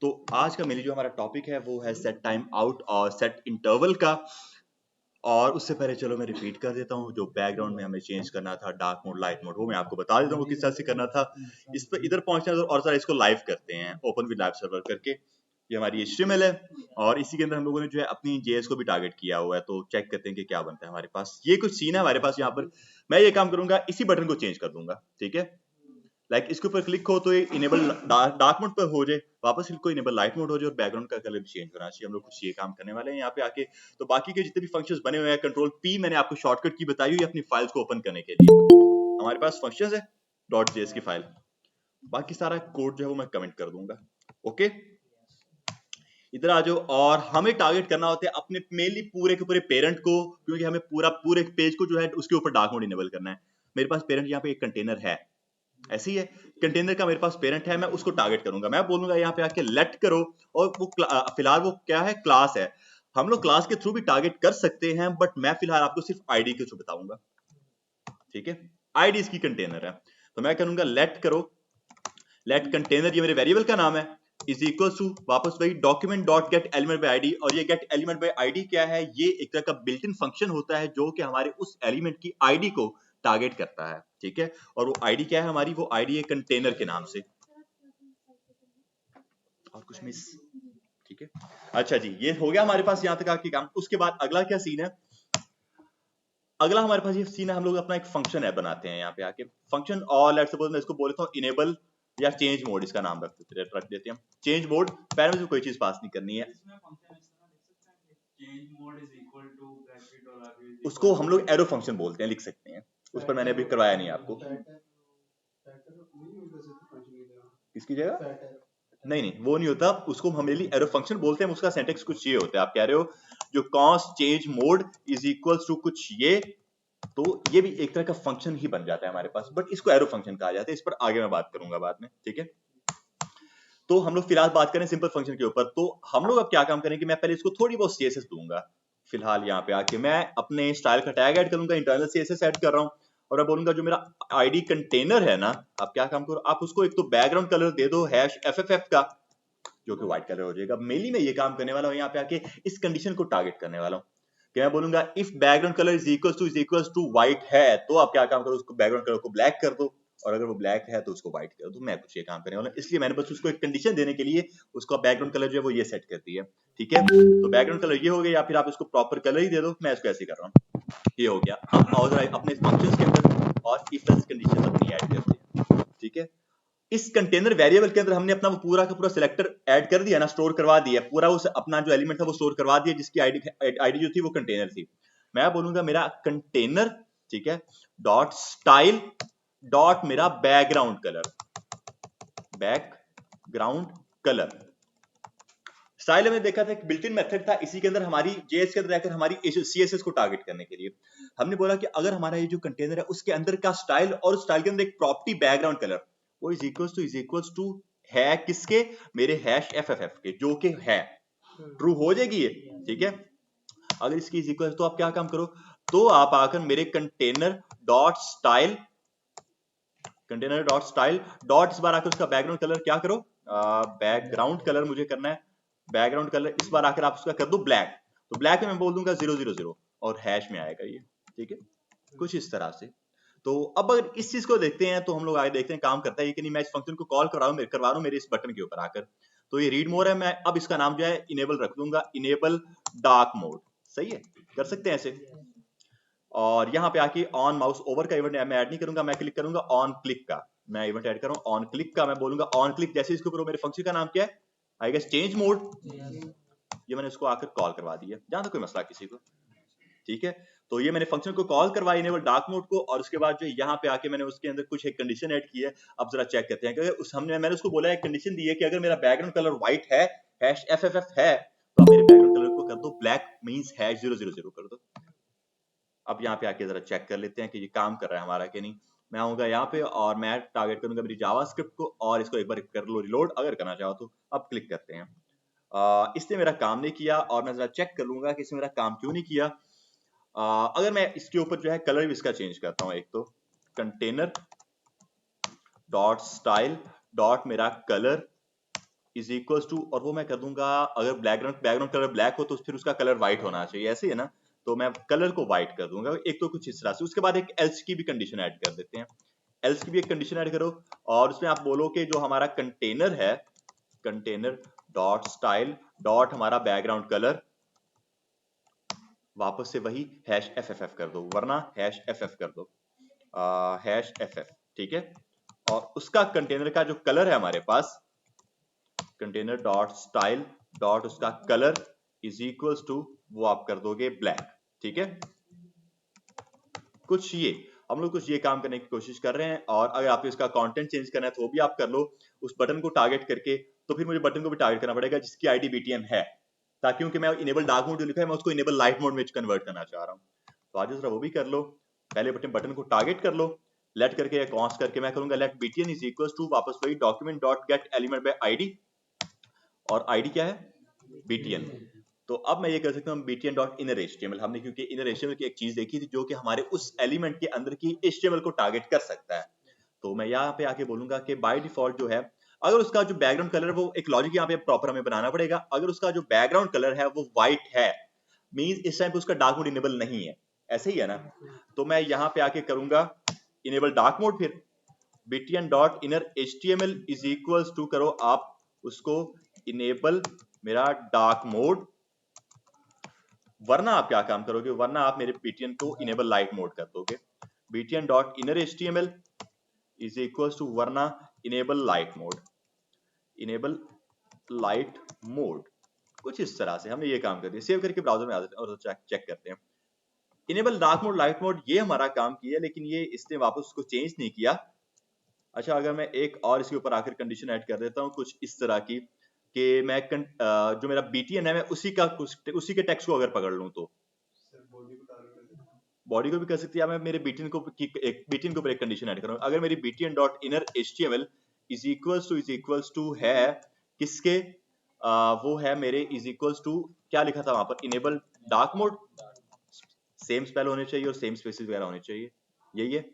तो आज का मेरी जो हमारा टॉपिक है वो है सेट टाइम आउट और सेट इंटरवल का। और उससे पहले चलो मैं रिपीट कर देता हूँ, जो बैकग्राउंड में हमें चेंज करना था डार्क मोड लाइट मोड, वो मैं आपको बता देता हूँ वो किस तरह से करना था। इस पर इधर पहुंचना है और सारा इसको लाइव करते हैं ओपन विद लाइव सर्वर करके। ये हमारी HTML है और इसी के अंदर हम लोगों ने जो है अपनी JS को भी टारगेट किया हुआ है। तो चेक करते हैं कि क्या बनता है हमारे पास। ये कुछ सीन है हमारे पास यहाँ पर। मैं ये काम करूंगा, इसी बटन को चेंज कर दूंगा, ठीक है। इसके ऊपर क्लिक हो तो ये इनेबल डार्क मोड पर हो जाए, वापस इसको इनेबल लाइट मोड हो जाए और बैकग्राउंड का कलर भी चेंज होना चाहिए। हम लोग कुछ ये काम करने वाले हैं यहाँ पे आके। तो बाकी के जितने भी फंक्शंस बने हुए हैं, कंट्रोल P मैंने आपको शॉर्टकट की बताई हुई है अपनी फाइल्स को ओपन करने के लिए। हमारे पास फंक्शंस है .js की फाइल, बाकी सारा कोड जो है वो मैं कमेंट कर दूंगा। ओके, इधर आ जाओ। और हमें टारगेट करना होता है अपने मेनली पूरे के पूरे पेरेंट को, क्योंकि हमें पूरे पेज को जो है उसके ऊपर डार्क मोड इनेबल करना है। मेरे पास पेरेंट यहाँ पे एक कंटेनर है, ऐसी है कंटेनर का मेरे पास पेरेंट है, मैं उसको टारगेट करूंगा। मैं बोलूंगा यहाँ पे आके लेट करो, और वो फिलहाल वो क्या है, क्लास है। हम लोग क्लास के थ्रू भी टारगेट कर सकते हैं, बट मैं फिलहाल आपको सिर्फ आईडी के थ्रू बताऊंगा, ठीक है। आईडी इसकी कंटेनर है, तो मैं करूंगा लेट करो, लेट कंटेनर, ये मेरे वेरिएबल का नाम है, इज इक्वल टू वापस वही document dot get element by ID. और ये गेट एलिमेंट बाय आईडी क्या है, ये एक तरह का बिल्ट इन फंक्शन होता है जो कि हमारे उस एलिमेंट की आईडी को टारगेट करता है, ठीक है। और वो आईडी क्या है हमारी, वो आईडी है कंटेनर के नाम से। और कुछ मिस, ठीक है। अच्छा जी, ये हो गया हमारे पास यहाँ तक आके काम। उसके बाद अगला क्या सीन है, अगला हमारे पास ये सीन है, हम लोग अपना एक फंक्शन है बनाते हैं यहाँ पे आके फंक्शन। और लेट्स सपोज मैं इसको बोल देता हूँ इनेबल या चेंज मोड, इसका नाम रख देते हैं चेंज मोड। पहले में कोई चीज पास नहीं करनी है, उसको हम लोग एरो फंक्शन बोलते हैं, लिख सकते हैं। उस पर मैंने अभी करवाया नहीं आपको। किसकी जगह, नहीं नहीं वो नहीं होता, उसको हम मेनली एरो फंक्शन बोलते हैं। उसका सिंटैक्स कुछ ये होता है, आप कह रहे हो जो const change mode is equals to कुछ ये, तो ये भी एक तरह का फंक्शन ही बन जाता है हमारे पास, बट इसको एरो फंक्शन कहा जाता है। इस पर आगे मैं बात करूंगा बाद में, ठीक है। तो हम लोग फिलहाल बात करें सिंपल फंक्शन के ऊपर। तो हम लोग अब क्या काम करेंगे, मैं पहले इसको थोड़ी बहुत CSS दूंगा। फिलहाल यहाँ पे आके मैं अपने स्टाइल का टैग ऐड करूंगा, इंटरनल CSS ऐड कर रहा हूँ। और मैं बोलूंगा जो मेरा आईडी कंटेनर है ना, आप क्या काम करो, आप उसको एक तो बैकग्राउंड कलर दे दो #FFF का, जो कि व्हाइट कलर हो जाएगा। मेनली मैं ये काम करने वाला हूँ यहाँ पे आके, इस कंडीशन को टारगेट करने वाला हूँ कि मैं बोलूंगा if background colour is equals to white है, तो आप क्या काम करो, उसको बैकग्राउंड कलर को ब्लैक कर दो। और अगर वो ब्लैक है तो उसको व्हाइट कर दो। मैं कुछ ये काम करने वाला हूं, इसलिए मैंने बस उसको एक कंडीशन देने के लिए उसका बैकग्राउंड कलर जो है वो ये सेट कर दिया, ठीक है। तो बैकग्राउंड कलर ये हो गया, या फिर आप इसको प्रॉपर कलर ही दे दो। मैं इसको ऐसे कर रहा हूँ, ये हो गया। अब और अपने फंक्शंस के अंदर और इफ एल्स कंडीशन अपनी ऐड करते हैं, ठीक है। इस कंटेनर वेरिएबल के अंदर हमने अपना वो पूरा का पूरा सिलेक्टर ऐड कर दिया ना, स्टोर करवा दिया पूरा, उस अपना जो एलिमेंट था वो स्टोर करवा दिया, जिसकी आईडी जो थी वो कंटेनर थी। मैं बोलूंगा मेरा कंटेनर, ठीक है, डॉट स्टाइल डॉट मेरा बैकग्राउंड कलर। स्टाइल में देखा था एक बिल्ट इन मेथड था, इसी के अंदर हमारी JS के अंदर रहकर हमारी CSS को टारगेट करने के लिए हमने बोला कि अगर हमारा ये जो कंटेनर है उसके अंदर का स्टाइल, और स्टाइल के अंदर एक प्रॉपर्टी बैकग्राउंड कलर, वो इज इक्वल्स टू है किसके, मेरे #FFF के, जो कि है ट्रू हो जाएगी ये, ठीक है। अगर इसकी इज इक्वल, तो आप क्या काम करो, तो आप आकर मेरे कंटेनर डॉट स्टाइल डॉट इस बार आकर उसका बैकग्राउंड कलर क्या करो, बैकग्राउंड कलर मुझे करना है, बैकग्राउंड कलर इस बार आकर आप उसका कर दो ब्लैक। तो ब्लैक में मैं बोल दूंगा 000 और हैश में आएगा ये, ठीक है, कुछ इस तरह से। तो अब अगर इस चीज को देखते हैं तो हम लोग आगे देखते हैं काम करता है कि नहीं। मैं इस फंक्शन को कॉल करवा रहा हूं मेरे इस बटन के ऊपर आकर। तो ये रीड मोड है, मैं अब इसका नाम जो है इनेबल रख दूंगा, इनेबल डार्क मोड। सही है, कर सकते हैं ऐसे। और यहाँ पे आके ऑन माउस ओवर का इवेंट मैं ऐड नहीं करूंगा, मैं क्लिक करूंगा ऑन क्लिक का, मैं इवेंट ऐड कर रहा हूँ ऑन क्लिक का। मैं बोलूंगा ऑन क्लिक, जैसे इसके ऊपर मेरे फंक्शन का नाम क्या है, आई गेस चेंज मोड। ये मैंने उसको आकर कॉल करवा दिया, जहां तक कोई मसला किसी को, ठीक है। तो ये मैंने फंक्शन को कॉल करवाया इनेबल डार्क मोड को, और उसके बाद जो यहाँ पे आके मैंने उसके अंदर कुछ एक कंडीशन ऐड की है। अब जरा चेक करते हैं कि उस मैंने उसको बोला है, कंडीशन दी है कि अगर मेरा बैकग्राउंड कलर व्हाइट है, #FFF है, तो आप मेरे बैकग्राउंड कलर को कर दो ब्लैक, मींस #000 कर दो। अब यहाँ पे आके जरा चेक कर लेते हैं कि ये काम कर रहा है हमारा कि नहीं। मैं आऊंगा यहाँ पे और मैं टारगेट करूंगा मेरी जावास्क्रिप्ट को, और इसको एक बार कर लो रिलोड अगर करना चाहो तो। अब क्लिक करते हैं, इसने मेरा काम नहीं किया, और मैं जरा चेक कर लूंगा कि इसने मेरा काम क्यों नहीं किया। अगर मैं इसके ऊपर जो है कलर भी इसका चेंज करता हूँ, एक तो कंटेनर डॉट स्टाइल डॉट मेरा कलर इज इक्वल्स टू, और वो मैं कर दूंगा, अगर बैकग्राउंड कलर ब्लैक हो तो फिर उसका कलर व्हाइट होना चाहिए, ऐसे है ना। तो मैं कलर को व्हाइट कर दूंगा, एक तो कुछ इस तरह से। उसके बाद एक एल्स की भी कंडीशन ऐड कर देते हैं। एल्स की भी एक कंडीशन ऐड करो, और उसमें आप बोलो कि जो हमारा कंटेनर है, कंटेनर डॉट स्टाइल डॉट हमारा बैकग्राउंड कलर, वापस से वही हैश एफ एफ एफ कर दो, वरना हैश एफ एफ कर दो, हैश एफ एफ, ठीक है। और उसका कंटेनर का जो कलर है हमारे पास, कंटेनर डॉट स्टाइल डॉट उसका कलर इज इक्वल्स टू, वो आप कर दोगे ब्लैक, ठीक है। कुछ ये हम लोग कुछ ये काम करने की कोशिश कर रहे हैं, और अगर आपको इसका कंटेंट चेंज करना है तो वो भी आप कर लो उस बटन को टारगेट करके। तो फिर मुझे बटन को भी टारगेट करना पड़ेगा जिसकी आईडी बीटीएम है, ताकि क्योंकि मैं इनेबल डार्क मोड जो लिखा है मैं उसको इनेबल लाइट मोड में कन्वर्ट करना चाह रहा हूँ। तो आज जरा वो भी कर लो, पहले बटन को टारगेट कर लो, लेट करके या कॉन्स्ट करके मैं करूंगा let BTN is equal to, वापस वही document dot get element by ID, और आईडी क्या है बीटीएन। तो अब मैं ये कर सकता हूँ बीटीएन डॉट इनर एचटीएमएल, हमने क्योंकि इनर एचटीएमएल की एक चीज देखी थी जो कि हमारे उस एलिमेंट के अंदर की एचटीएमएल को टारगेट कर सकता है। तो मैं यहाँ पे आके बोलूंगा कि बाय डिफॉल्ट जो है, अगर उसका जो बैकग्राउंड कलर, वो एक लॉजिक यहाँ पे प्रॉपर हमें बनाना पड़ेगा, अगर उसका जो बैकग्राउंड कलर है वो व्हाइट है, मींस इस टाइम पे उसका डार्क मोड इनेबल नहीं है, ऐसे ही है ना। तो मैं यहाँ पे आके करूंगा इनेबल डार्क मोड, फिर btn dot inner html is equals to करो आप उसको इनेबल मेरा डार्क मोड, वरना आप क्या काम करोगे, वरना आप मेरे btn को इनेबल लाइट मोड कर दोगे। btn dot inner html is equals to वरना enable light mode, enable light mode, कुछ इस तरह से हमने ये काम कर दिया। सेव करके ब्राउजर में आ जाते हैं और चेक करते हैं। Enable dark mode light mode ये हमारा काम किया, लेकिन ये इसने वापस उसको चेंज नहीं किया। अच्छा, अगर मैं एक और इसके ऊपर आकर कंडीशन ऐड कर देता हूँ कुछ इस तरह की, कि मैं जो मेरा बीटीएन है मैं उसी के टेक्स्ट को अगर पकड़ लूं तो बॉडी को भी कर सकती है, मैं मेरे बीटीएन को बीटीएन के ऊपर एक कंडीशन ऐड करूँ, अगर मेरी BTN dot inner HTML is equals to है किसके, वो है मेरे इज इक्वल्स टू, क्या लिखा था वहां पर, enable dark mode, same spell होने चाहिए और सेम स्पेसिस वगैरह होने चाहिए, यही है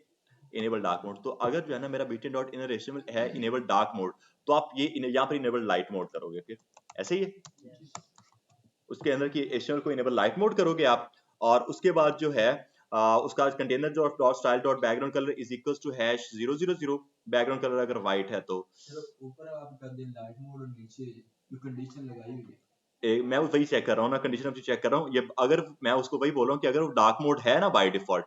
इनेबल डार्क मोड। तो अगर जो है ना मेरा बीटीएन डॉट इनर एचटीएमएल है इनेबल डार्क मोड, तो आप ये यहाँ पर इनेबल लाइट मोड करोगे, फिर ऐसे ही उसके अंदर की एचटीएमएल को इनेबल लाइट मोड करोगे आप। और उसके बाद जो है उसका कंटेनर जो dot style dot background colour is equals to hash 000, background colour अगर व्हाइट है तो ऊपर आप कर दें लाइट मोड और नीचे जो कंडीशन लगाई हुई है मैं वही चेक कर रहा हूँ ना, कंडीशन अब चेक कर रहा हूँ ये, अगर मैं उसको वही बोल रहा हूँ कि अगर वो डार्क मोड है ना बाय डिफॉल्ट,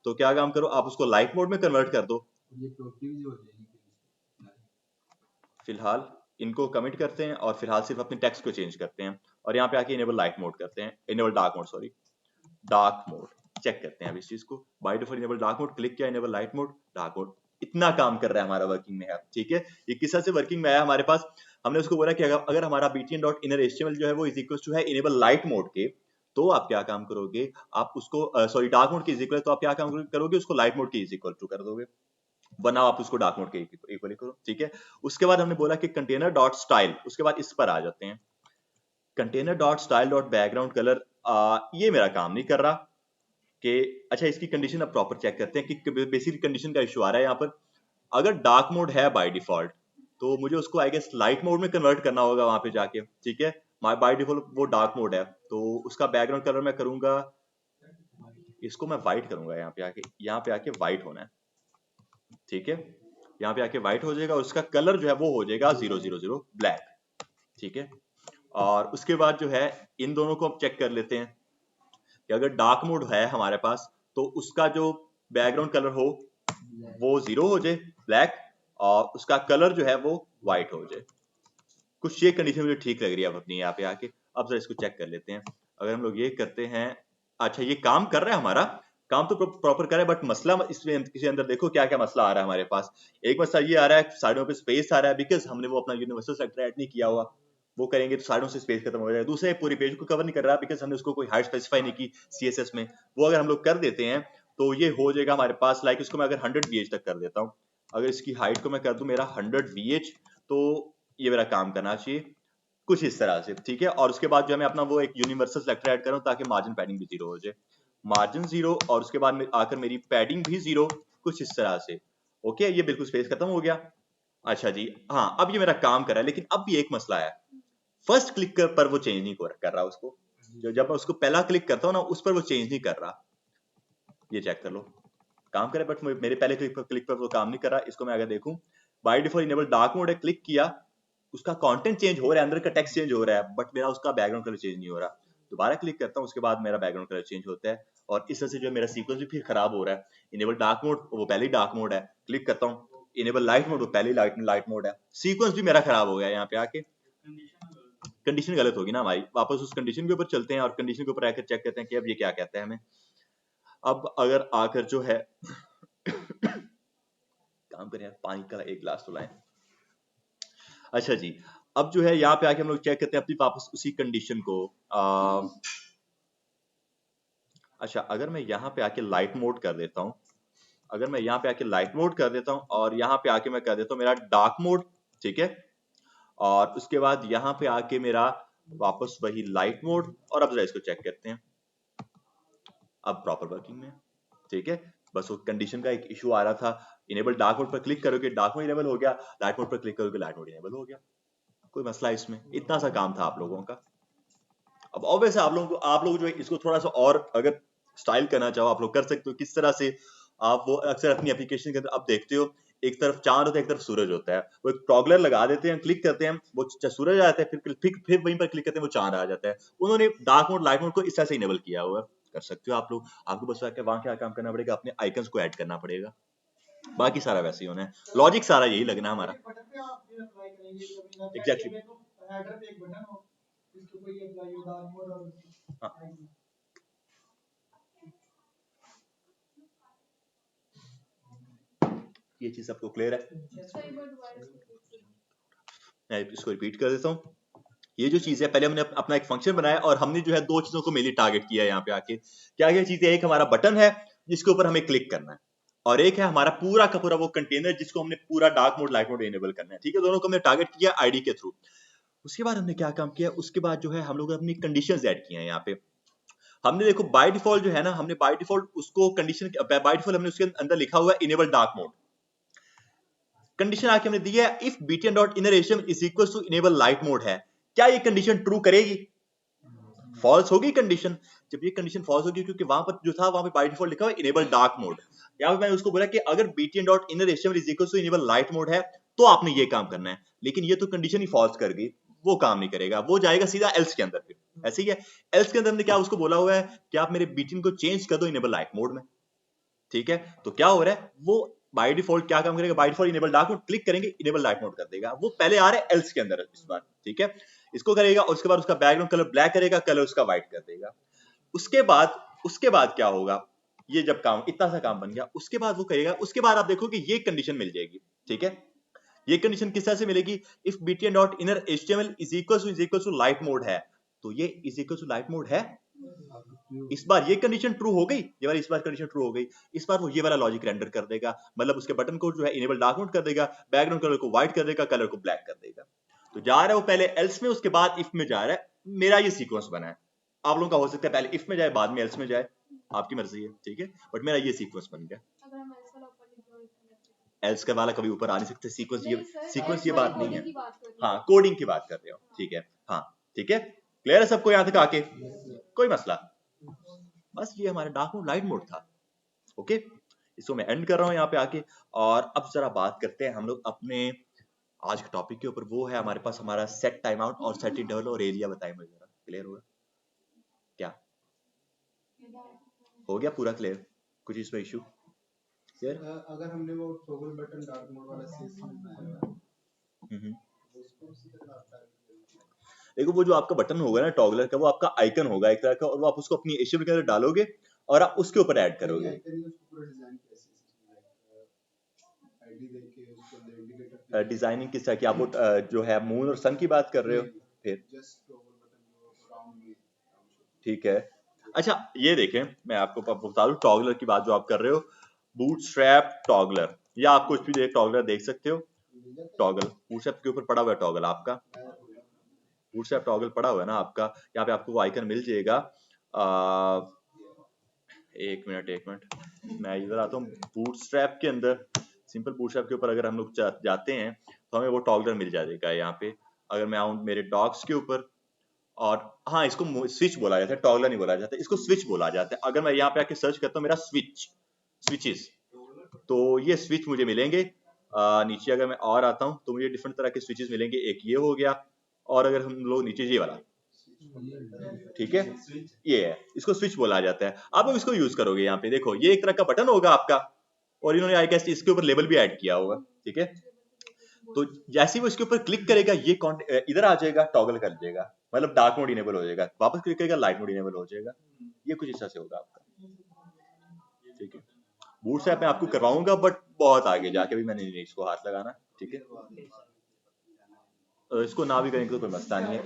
तो क्या काम करो आप उसको लाइट मोड में कन्वर्ट कर दो। ये प्रोडक्टिव जो हो जाएगी फिलहाल इनको कमिट करते हैं और फिलहाल सिर्फ अपने टेक्स्ट को चेंज करते हैं, और यहाँ पे आके इनेबल लाइट मोड करते हैं, enable dark mode, sorry dark mode check करते हैं अब इस चीज को। By default enable dark mode click किया, enable light mode, dark mode, इतना काम कर रहा है हमारा वर्किंग में है, ठीक है। ये किस तरह से वर्किंग में आया हमारे पास, हमने उसको बोला कि अगर हमारा बीटीएन डॉट इनर एचटीएमएल जो है वो इज इक्वल टू है इनेबल लाइट मोड के, तो आप क्या काम करोगे, आप उसको सॉरी डार्क मोड के इज इक्वल, तो आप क्या काम करोगे, उसको लाइट मोड के इज इक्वल टू कर दोगे, वरना आप उसको डार्क मोड के इक्वल करो, ठीक है। उसके बाद हमने बोला कि कंटेनर डॉट स्टाइल, उसके बाद इस पर आ जाते हैं, container dot style dot background colour, ये मेरा काम नहीं कर रहा कि, अच्छा इसकी कंडीशन अब प्रॉपर चेक करते हैं कि बेसिक कंडीशन का इशू आ रहा है यहाँ पर। अगर डार्क मोड है बाय डिफॉल्ट, तो मुझे उसको आई गेस लाइट मोड में कन्वर्ट करना होगा वहां पे जाके, ठीक है। बाय डिफॉल्ट वो डार्क मोड है, तो उसका बैकग्राउंड कलर मैं करूंगा, इसको मैं व्हाइट करूंगा, यहाँ पे आके व्हाइट होना है, ठीक है। यहाँ पे आके व्हाइट हो जाएगा और उसका कलर जो है वो हो जाएगा 000 ब्लैक, ठीक है। और उसके बाद जो है इन दोनों को अब चेक कर लेते हैं कि अगर डार्क मोड है हमारे पास, तो उसका जो बैकग्राउंड कलर हो वो 0 हो जाए ब्लैक, और उसका कलर जो है वो व्हाइट हो जाए। कुछ ये कंडीशन मुझे ठीक लग रही है अब अपनी यहाँ पे आके। अब जरा इसको चेक कर लेते हैं, अगर हम लोग ये करते हैं, अच्छा ये काम कर रहा है, हमारा काम तो प्रॉपर कर रहा है, बट मसला इसमें किसी अंदर देखो क्या क्या मसला आ रहा है हमारे पास। एक मसला ये आ रहा है साइडों पे स्पेस आ रहा है, बिकॉज हमने वो अपना यूनिवर्सल सेलेक्टर ऐड नहीं किया हुआ, वो करेंगे तो साइडों से स्पेस खत्म हो जाएगा। दूसरा पूरी पेज को कवर नहीं कर रहा बिकॉज हमने उसको कोई हाइट स्पेसिफाई नहीं की सीएसएस में, वो अगर हम लोग कर देते हैं तो ये हो जाएगा हमारे पास, लाइक इसको मैं अगर 100 VH तक कर देता हूँ, अगर इसकी हाइट को मैं कर दूं मेरा 100 VH, तो ये मेरा काम करना चाहिए कुछ इस तरह से, ठीक है। और उसके बाद जो है मैं अपना वो एक यूनिवर्सल सेलेक्टर ऐड करूं ताकि मार्जिन पैडिंग भी 0 हो जाए, मार्जिन 0, और उसके बाद में आकर मेरी पैडिंग भी 0, कुछ इस तरह से। ओके, ये बिल्कुल स्पेस खत्म हो गया। अच्छा जी, हाँ अब ये मेरा काम कर रहा है, लेकिन अब भी एक मसला है, फर्स्ट क्लिक पर वो चेंज नहीं कर रहा उसको, जो जब मैं उसको पहला क्लिक करता हूँ ना उस पर वो चेंज नहीं कर रहा। ये चेक कर लो, काम करे, बट मेरे पहले क्लिक पर वो काम नहीं कर रहा। इसको मैं अगर देखूं, bye default enable dark mode है, क्लिक किया, उसका कंटेंट चेंज हो रहा है, अंदर का टेक्स्ट चेंज हो रहा है, बट मेरा उसका बैकग्राउंड कलर चेंज नहीं हो रहा। दोबारा क्लिक करता हूँ, उसके बाद मेरा बैकग्राउंड कलर चेंज होता है, और इस तरह से जो है मेरा सीक्वेंस भी फिर खराब हो रहा है। इनेबल डार्क मोड वो पहले ही डार्क मोड है, क्लिक करता हूँ, इनेबल लाइट मोड वो पहले ही लाइट मोड है, सीक्वेंस भी मेरा खराब हो गया यहाँ पे आके। कंडीशन गलत होगी ना हमारी, वापस उस कंडीशन के ऊपर चलते हैं और कंडीशन के ऊपर आकर चेक करते हैं कि अब ये क्या कहता है हमें। अब अगर आकर जो है काम करें यार, पानी का एक गिलास तो लाएं। अच्छा जी, अब जो है यहाँ पे आके हम लोग चेक करते हैं अपनी वापस उसी कंडीशन को। अच्छा, अगर मैं यहाँ पे आके लाइट मोड कर देता हूँ, अगर मैं यहाँ पे आके लाइट मोड कर देता हूँ और यहाँ पे आके मैं कर देता हूँ मेरा डार्क मोड, ठीक है, और उसके बाद यहाँ पे आके मेरा वापस वही लाइट मोड, और अब जरा इसको चेक करते हैं, अब प्रॉपर वर्किंग में, ठीक है। बस वो कंडीशन का एक इशू आ रहा था, इनेबल डार्क मोड पर क्लिक करोगे डार्क मोड इनेबल हो गया, लाइट मोड पर क्लिक करोगे लाइट मोड इनेबल हो गया। कोई मसला है इसमें? इतना सा काम था आप लोगों का। अब ऑब्वियस आप लोग जो है इसको थोड़ा सा और अगर स्टाइल करना चाहो आप लोग कर सकते हो। किस तरह से आप वो अक्सर अपनी एप्लीकेशन के अंदर आप देखते हो, एक तरफ चांद होता है एक तरफ सूरज होता है, वो एक टॉगलर लगा देते हैं, क्लिक करते हैं वो सूरज आ जाता है, फिर वहीं पर क्लिक करते हैं वो चांद आ जाता है। उन्होंने डार्क मोड लाइट मोड को इस तरह से इनेबल किया हुआ है। कर सकते हो आप लोग, आपको बस वहां क्या काम करना पड़ेगा, अपने आइकन्स को ऐड करना पड़ेगा, बाकी सारा वैसे ही होना है, लॉजिक सारा यही लगना है हमारा। एग्जैक्टली हाँ, ये चीज आपको क्लियर है? मैं इसको रिपीट कर देता हूँ। ये जो चीज है, पहले हमने अपना एक फंक्शन बनाया और हमने जो है दो चीजों को मेनली टारगेट किया है यहाँ पे आके। क्या क्या चीजें, एक हमारा बटन है जिसके ऊपर हमें क्लिक करना है, और एक है हमारा पूरा का पूरा वो कंटेनर जिसको हमने पूरा dark mode light mode enable करना है, ठीक है। दोनों को हमने टारगेट किया आईडी के थ्रू। उसके बाद हमने क्या काम किया, उसके बाद जो है हम लोग अपनी कंडीशंस ऐड किए हैं यहाँ पे। हमने देखो बाय डिफॉल्ट जो है ना, हमने बाय डिफॉल्ट उसको कंडीशन बाय डिफॉल्ट हमने उसके अंदर लिखा हुआ है इनेबल डार्क मोड। कंडीशन आके हमने दी है if btn dot inner is equal to enable light mode है। क्या ये कंडीशन ट्रू करेगी? फॉल्स होगी कंडीशन। जब ये कंडीशन फॉल्स होगी, क्योंकि वहां पर जो था वहां पे बाय डिफॉल्ट लिखा हुआ है इनेबल डार्क मोड, यहाँ पे मैंने उसको बोला कि अगर btn dot inner is equal to enable light mode है तो आपने ये काम करना है। लेकिन ये तो कंडीशन ही फॉल्स कर गई, वो काम नहीं करेगा, वो जाएगा सीधा एल्स के अंदर। फिर ऐसे ही है, एल्स के अंदर हमने क्या उसको बोला हुआ है कि आप मेरे btn को चेंज कर दो इनेबल लाइट मोड में, ठीक है। तो क्या हो रहा है, वो बाय डिफॉल्ट क्या काम करेगा, bye default enable dark mode click करेंगे इनेबल लाइट मोड कर देगा, वो पहले आ रहा है एल्स के अंदर इस बार, ठीक है। इसको करेगा और उसके बाद उसका बैकग्राउंड कलर ब्लैक करेगा, कलर उसका व्हाइट कर देगा। उसके बाद क्या होगा, ये जब काम इतना सा काम बन गया, उसके बाद वो करेगा, उसके बाद आप देखो कि ये कंडीशन मिल जाएगी, ठीक है। ये कंडीशन किस तरह से मिलेगी, if btn dot inner html is equal to light mode है, तो ये is equal to light mode है। इस बार ये कंडीशन ट्रू हो गई, ये वाली इस बार कंडीशन ट्रू हो गई, इस बार वो ये वाला लॉजिक रेंडर कर देगा, मतलब उसके बटन को जो है इनेबल डार्क मोड कर देगा, बैकग्राउंड कलर को व्हाइट कर देगा, कलर को ब्लैक कर देगा। तो जा रहा है वो पहले एल्स में, उसके बाद इफ में जा रहा है। मेरा ये सीक्वेंस बना है, आप लोगों का हो सकता है पहले इफ में जाए बाद में एल्स में जाए, आपकी मर्जी है, ठीक है, बट मेरा ये सीक्वेंस बन गया। एल्स का वाला कभी ऊपर आ नहीं सकते, सीक्वेंस ये बात नहीं है। हाँ, कोडिंग की बात कर रहे हो, ठीक है। हाँ ठीक है, क्लियर है सबको यहाँ तक आके? कोई मसला? बस ये हमारा डार्क मोड लाइट मोड था, ओके। इसको मैं एंड कर रहा हूँ यहाँ पे आके, और अब जरा बात करते हैं हम लोग अपने आज के टॉपिक के ऊपर। वो है हमारे पास हमारा सेट टाइम आउट और सेट इंटरवल और एरिया। बताएं मुझे जरा, क्लियर होगा क्या? हो गया पूरा क्लियर? कुछ इसमें इशू? अगर हमने वो टॉगल बटन डार्क मोड वाला सीएसएस बनाया है उसको उसी तरह आता है। देखो वो जो आपका बटन होगा ना टॉगलर का, वो आपका आइकन होगा एक तरह का, और वो आप उसको अपनी एचटीएमएल के अंदर डालोगे और आप उसके ऊपर ऐड करोगे। डिजाइनिंग किस तरह की, आप वो जो है मून और सन की बात कर रहे हो? फिर ठीक है। अच्छा ये देखें, मैं आपको बता दूं टॉगलर की बात जो आप कर रहे हो, बूटस्ट्रैप टॉगलर, या आप कुछ भी टॉगलर देख सकते हो। टॉगल बूटस्ट्रैप के ऊपर पड़ा हुआ है टॉगल आपका, बूटस्ट्रैप टॉगल पड़ा हुआ है ना आपका, यहाँ पे आपको वो आइकन मिल जाएगा। एक मिनट मैं इधर आता हूँ बूटस्ट्रैप के अंदर, सिंपल बूटस्ट्रैप के ऊपर अगर हम लोग जाते हैं तो हमें वो टॉगलर मिल जाएगा यहाँ पे। अगर मैं आऊँ मेरे डॉक्स के ऊपर, और हाँ, इसको स्विच बोला जाता है, टॉगलर नहीं बोला जाता, इसको स्विच बोला जाता है। अगर मैं यहाँ पे आके सर्च करता हूँ मेरा स्विचेस, तो ये स्विच मुझे मिलेंगे। नीचे अगर मैं और आता हूँ तो मुझे डिफरेंट तरह के स्विचेस मिलेंगे। एक ये हो गया, और अगर हम लोग नीचे ये वाला, ठीक है, ये है, इसको स्विच बोला जाता है। आप लोग इसको यूज करोगे यहाँ पे, देखो ये एक तरह का बटन होगा आपका, और इन्होंने आई गेस इसके ऊपर लेबल भी ऐड किया होगा, ठीक है। तो जैसे ही वो इसके ऊपर क्लिक करेगा ये इधर आ जाएगा, टॉगल कर जाएगा, मतलब डार्क मोड इनेबल हो जाएगा, वापस क्लिक करेगा लाइट मोड इनेबल हो जाएगा। ये कुछ इस तरह से होगा आपका, ठीक है। बूटस्ट्रैप मैं आपको करवाऊंगा बट बहुत आगे जाके, भी मैंने नहीं इसको हाथ लगाना, ठीक है। इसको ना भी करेंगे तो कोई मसला नहीं है,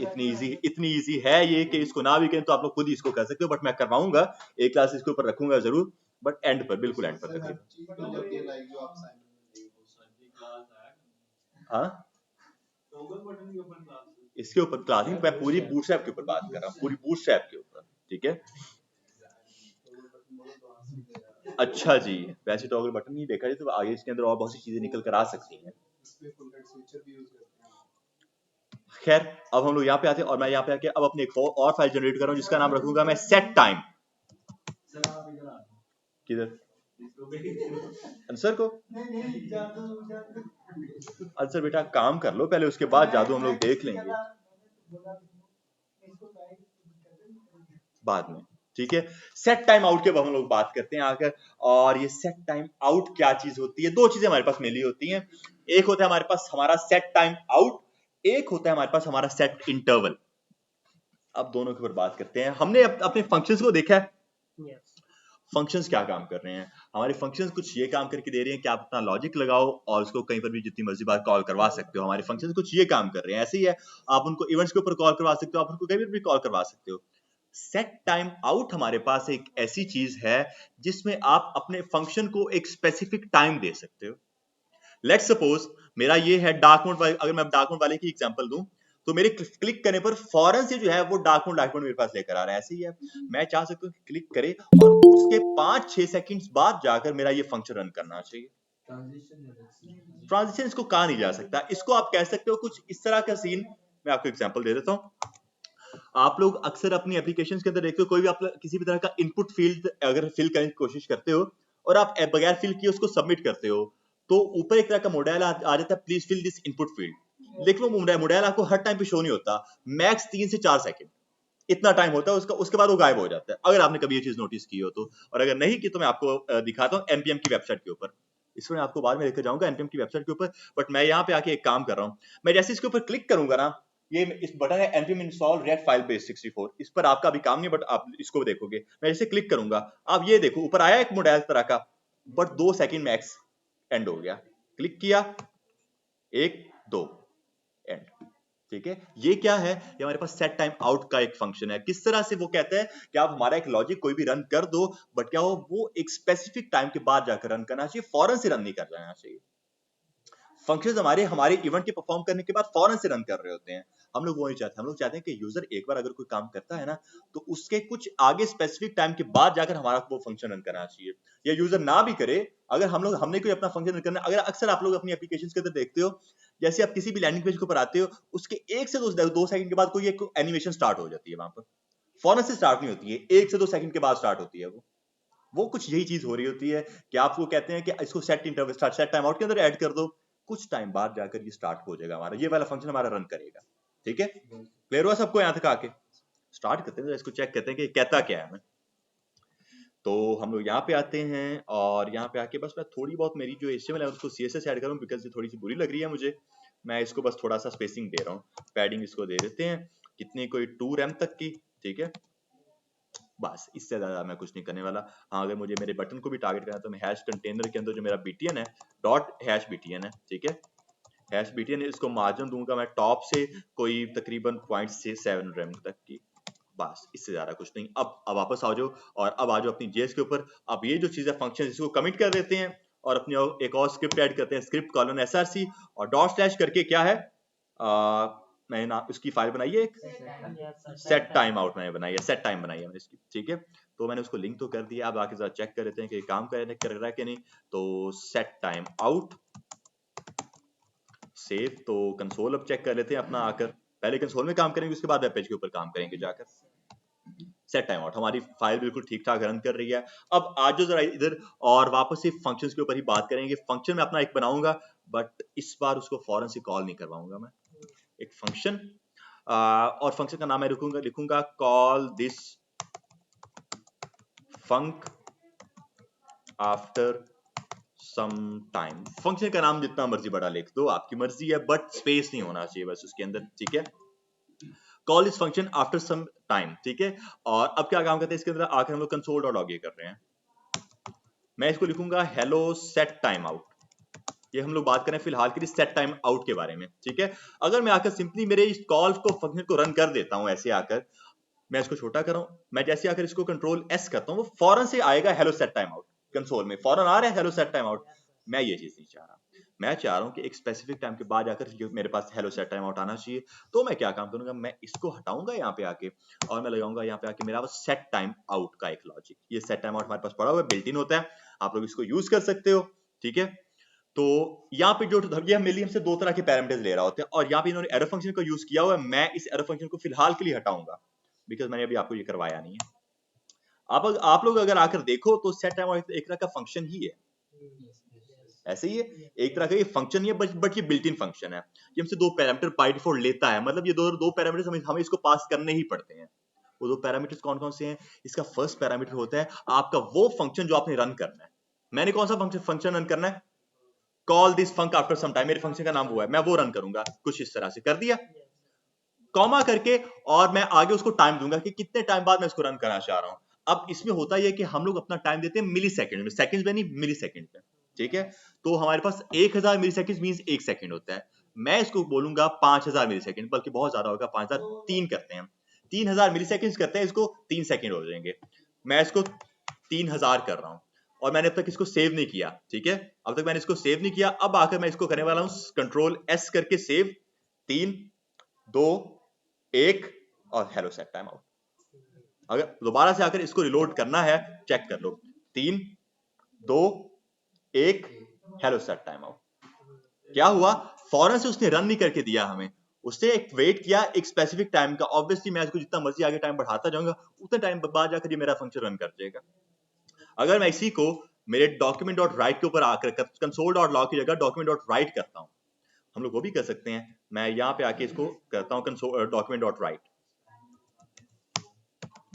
इतनी इजी है ये कि इसको ना भी करें तो आप लोग खुद ही इसको कर सकते हो, बट मैं करवाऊंगा, एक क्लास इसके ऊपर रखूंगा जरूर, बट एंड पर, बिल्कुल एंड पर तकरीबन। हाँ, इसके ऊपर क्लास नहीं, मैं पूरी बूटस्ट्रैप के ऊपर बात कर रहा हूँ, पूरी बूटस्ट्रैप के ऊपर, ठीक है। अच्छा जी, वैसे टॉगल बटन नहीं देखा जाए तो आगे इसके अंदर और बहुत सी चीजें निकल कर आ सकती हैं। खैर, अब हम लोग यहाँ पे आते हैं, और मैं यहाँ पे आके अब अपने एक और फाइल जनरेट कर रहा हूँ जिसका नाम रखूंगा मैं सेट टाइम। किधर आंसर को, आंसर बेटा काम कर लो पहले, उसके बाद जादू हम लोग देख लेंगे बाद में, ठीक है। सेट टाइम आउट के अब हम लोग बात करते हैं आकर, और ये सेट टाइम आउट क्या चीज होती है। दो चीजें हमारे पास मिली होती हैं, एक होता है हमारे पास हमारा सेट टाइम आउट, एक होता है हमारे पास हमारा सेट इंटरवल। अब दोनों के ऊपर बात करते हैं। हमने अपने फंक्शंस को देखा है, फंक्शंस क्या काम कर रहे हैं। हमारे फंक्शंस कुछ ये काम करके दे रहे हैं कि आप अपना लॉजिक लगाओ और उसको कहीं पर भी जितनी मर्जी बार कॉल करवा सकते हो। हमारे फंक्शंस कुछ ये काम कर रहे हैं, ऐसे ही है, आप उनको इवेंट्स के ऊपर कॉल करवा सकते हो, आप उनको कहीं पर भी कॉल करवा सकते हो। सेट टाइम आउट हमारे पास एक ऐसी चीज है जिसमें आप अपने फंक्शन को एक स्पेसिफिक टाइम दे सकते हो। लेट्स सपोज मेरा ये है डार्क मोड, अगर मैं डार्क मोड वाले की एग्जांपल दूं तो मेरे क्लिक करने पर फौरन से जो है वो डार्क मोड लाइट मोड मेरे पास लेकर आ रहा है। ऐसे ही है, मैं चाह सकता हूं क्लिक करे और उसके 5-6 सेकंड्स बाद जाकर मेरा ये फंक्शन रन करना चाहिए। ट्रांजिशन इसको कहा नहीं जा सकता, इसको आप कह सकते हो कुछ इस तरह का सीन। मैं आपको एग्जांपल दे देता हूं। आप लोग अक्सर अपनी एप्लीकेशंस के अंदर देखते हो, कोई भी आप किसी भी तरह का इनपुट फील्ड अगर फिल करने की कोशिश करते हो और आप बगैर फिल किए उसको सबमिट करते हो, तो ऊपर एक तरह का मॉडल आ जाता है, please fill this input field, लेकिन वो मॉडल आपको हर टाइम पे शो नहीं होता, मैक्स 3 से 4 सेकंड इतना टाइम होता है उसका, उसके बाद वो गायब हो जाता है, अगर आपने कभी ये चीज नोटिस की हो तो। और अगर नहीं की तो मैं आपको दिखाता हूँ एनपीएम की वेबसाइट के ऊपर, इसमें आपको बाद में लेकर जाऊंगा एनपीएम की वेबसाइट के ऊपर। बट मैं यहाँ पे आके एक काम कर रहा हूँ, मैं जैसे इसके ऊपर क्लिक करूंगा ना, ये इस बटन है npm install react file base 64, इस पर आपका भी काम नहीं, बट आप इसको देखोगे, मैं जैसे क्लिक करूंगा आप ये देखो ऊपर आया एक मॉडल तरह का, बट 2 सेकंड मैक्स एंड हो गया, क्लिक किया 1 2 एंड, ठीक है। ये क्या है, ये हमारे पास सेट टाइम आउट का एक फंक्शन है। किस तरह से वो कहता है कि आप हमारा एक लॉजिक कोई भी रन कर दो, बट क्या हो वो एक स्पेसिफिक टाइम के बाद जाकर रन करना चाहिए, फौरन से रन नहीं कर जाना चाहिए। फंक्शंस हमारे इवेंट के परफॉर्म करने के बाद फौरन से रन कर रहे होते हैं, हम लोग वो नहीं चाहते। हम लोग चाहते हैं कि यूजर एक बार अगर कोई काम करता है ना, तो उसके कुछ आगे स्पेसिफिक टाइम के बाद जाकर हमारा वो फंक्शन रन करना चाहिए, या यूजर ना भी करे, अगर हमने कोई अपना फंक्शन रन करना, अगर अक्सर आप लोग अपनी एप्लीकेशंस के अंदर देखते हो, जैसे आप किसी भी लैंडिंग पेज के ऊपर आते हो, उसके 1 से 2 सेकंड के बाद कोई एक एनिमेशन स्टार्ट हो जाती है, वहां पर फौरन से स्टार्ट नहीं होती है, 1 से 2 सेकंड के बाद स्टार्ट होती है वो कुछ यही चीज हो रही होती है कि आपको कहते हैं कि इसको सेट टाइम आउट के अंदर ऐड कर दो, कुछ टाइम बाद जाकर ये स्टार्ट हो जाएगा, हमारा ये वाला फंक्शन हमारा रन करेगा, ठीक है। क्लियर हुआ सबको यहाँ तक आके? स्टार्ट करते हैं, इसको चेक करते हैं कि कहता क्या है। तो हम लोग यहाँ पे आते हैं, और यहाँ पे आके बस मैं थोड़ी बहुत मेरी जो HTML है उसको CSS ऐड करूँ, बिकॉज ये थोड़ी सी बुरी लग रही है मुझे। मैं इसको बस थोड़ा सा स्पेसिंग दे रहा हूँ, पैडिंग इसको दे देते हैं कितनी, कोई 2 रैम तक की, ठीक है। बस इससे ज्यादा मैं कुछ नहीं करने वाला। हाँ, अगर मुझे मेरे बटन को भी टारगेट करना है तो मैं हैश कंटेनर के अंदर जो मेरा btn है, .#btn है, ठीक है, #btn, इसको मार्जिन दूंगा मैं टॉप से कोई तकरीबन 0.7 रैम तक की, बस इससे ज्यादा कुछ नहीं। अब वापस आ जाओ, और अब आ जाओ अपनी जेएस के ऊपर। अब ये जो चीज है फंक्शन, इसको कमिट कर देते हैं और अपनी एक और स्क्रिप्ट ऐड करते हैं, स्क्रिप्ट कॉलन src और डॉट स्लैश करके क्या है, मैंने ना इसकी फाइल बनाई है, एक सेट टाइम आउट मैंने बनाई है, सेट टाइम बनाई है मैंने इसकी, ठीक है। तो मैंने उसको लिंक तो कर दिया, अब आके जरा चेक कर लेते हैं कि काम कर रहा है कि नहीं। तो सेट टाइम आउट सेव, तो कंसोल अब चेक कर लेते हैं अपना आकर, पहले कंसोल में काम करेंगे उसके बाद वेब पेज के ऊपर काम करेंगे जाकर। सेट टाइम आउट, हमारी फाइल बिल्कुल ठीक ठाक रन कर रही है। अब आज जो जरा इधर और वापस से फंक्शंस के ऊपर ही बात करेंगे। फंक्शन में अपना एक बनाऊंगा, बट इस बार उसको फौरन से कॉल नहीं करवाऊंगा मैं, एक फंक्शन, और फंक्शन का नाम मैं लिखूंगा call this func after some time. Function का नाम जितना मर्जी बड़ा लिख दो, आपकी मर्जी है, बट स्पेस नहीं होना चाहिए बस उसके अंदर, ठीक है। कॉल इस फंक्शन आफ्टर सम टाइम, ठीक है। और अब क्या काम करते हैं इसके अंदर आकर हम लोग कंसोल डॉट लॉग ये कर रहे हैं। मैं इसको लिखूंगा हेलो सेट टाइम आउट, ये हम लोग बात करें फिलहाल के लिए सेट टाइम आउट के बारे में, ठीक है। अगर मैं आकर सिंपली मेरे इस कॉल को फंक्शन को रन कर देता हूं ऐसे आकर, मैं इसको छोटा कर रहा हूं, मैं जैसे आकर इसको कंट्रोल एस करता हूं, वो फौरन से आएगा hello set time out, console में फौरन आ रहा है हेलो सेट टाइम आउट। मैं ये चीज नहीं चाह रहा, मैं चाह रहा हूं कि एक स्पेसिफिक टाइम के बाद जाकर मेरे पास हेलो सेट टाइम आउट आना चाहिए। तो मैं क्या काम करूंगा, मैं इसको हटाऊंगा यहाँ पे आके, और मैं लगाऊंगा यहाँ पे आके मेरा सेट टाइम आउट का एक लॉजिक। ये सेट टाइम आउट हमारे पास पड़ा हुआ है, बिल्ट इन होता है, आप लोग इसको यूज कर सकते हो, ठीक है। तो यहाँ पे जो ये मेनली हमसे दो तरह के पैरामीटर्स ले रहा होता है, और यहाँ पे इन्होंने एरर फंक्शन का यूज किया हुआ है। मैं इस एरर फंक्शन को फिलहाल के लिए हटाऊंगा, बिकॉज मैंने अभी आपको ये करवाया नहीं है। आप लोग अगर आकर देखो तो सेट टाइम आउट एक तरह का फंक्शन ही है, ऐसे ही है, एक तरह का ये फंक्शन ही है, बट ये बिल्ट इन फंक्शन है। ये हमसे दो पैरामीटर बाय डिफॉल्ट लेता है, मतलब ये दो पैरामीटर्स हमें इसको पास करने ही पड़ते हैं। वो दो पैरामीटर्स कौन कौन से हैं? इसका फर्स्ट पैरामीटर होता है आपका वो फंक्शन जो आपने रन करना है। मैंने कौन सा फंक्शन रन करना है? Call this func after some time, मेरे फंक्शन का नाम वो है, मैं वो रन करूंगा। कुछ इस तरह से कर दिया, कॉमा करके, और मैं आगे उसको टाइम दूंगा कि कितने टाइम बाद मैं इसको रन करना चाह रहा हूं। अब इसमें होता यह कि हम लोग अपना टाइम देते हैं मिली सेकेंड में, सेकेंड में नहीं, मिली सेकेंड में, ठीक है। तो हमारे पास 1000 मिली सेकेंड मीन 1 सेकेंड होता है। मैं इसको बोलूंगा 5000 मिली सेकेंड, बल्कि बहुत ज्यादा होगा, 5000 3 करते हैं, 3000 मिली सेकेंड करते हैं, इसको 3 सेकेंड हो जाएंगे। मैं इसको 3000 कर रहा हूं, और मैंने अब तक इसको सेव नहीं किया, ठीक है। अब तक मैंने इसको सेव नहीं किया, अब आकर मैं इसको करने वाला हूं कंट्रोल एस करके सेव, 3 2 1 और हेलो सेट टाइम आउट। अगर दोबारा से आकर इसको रिलोड करना है, चेक कर लो, 3 2 1 हेलो सेट टाइम आउट। क्या हुआ? फौरन से उसने रन नहीं करके दिया हमें, उसने एक वेट किया एक स्पेसिफिक टाइम का। ऑब्वियसली मैं इसको जितना मर्जी आगे टाइम बढ़ाता जाऊंगा, उतने टाइम बाद जाकर ये मेरा फंक्शन रन कर जाएगा। अगर मैं इसी को मेरे डॉक्यूमेंट डॉट राइट के ऊपर आकर कंसोल डॉट लॉग की जगह डॉक्यूमेंट डॉट राइट करता हूं, हम लोग वो भी कर सकते हैं। मैं यहाँ पे आके इसको करता हूँ console document dot right,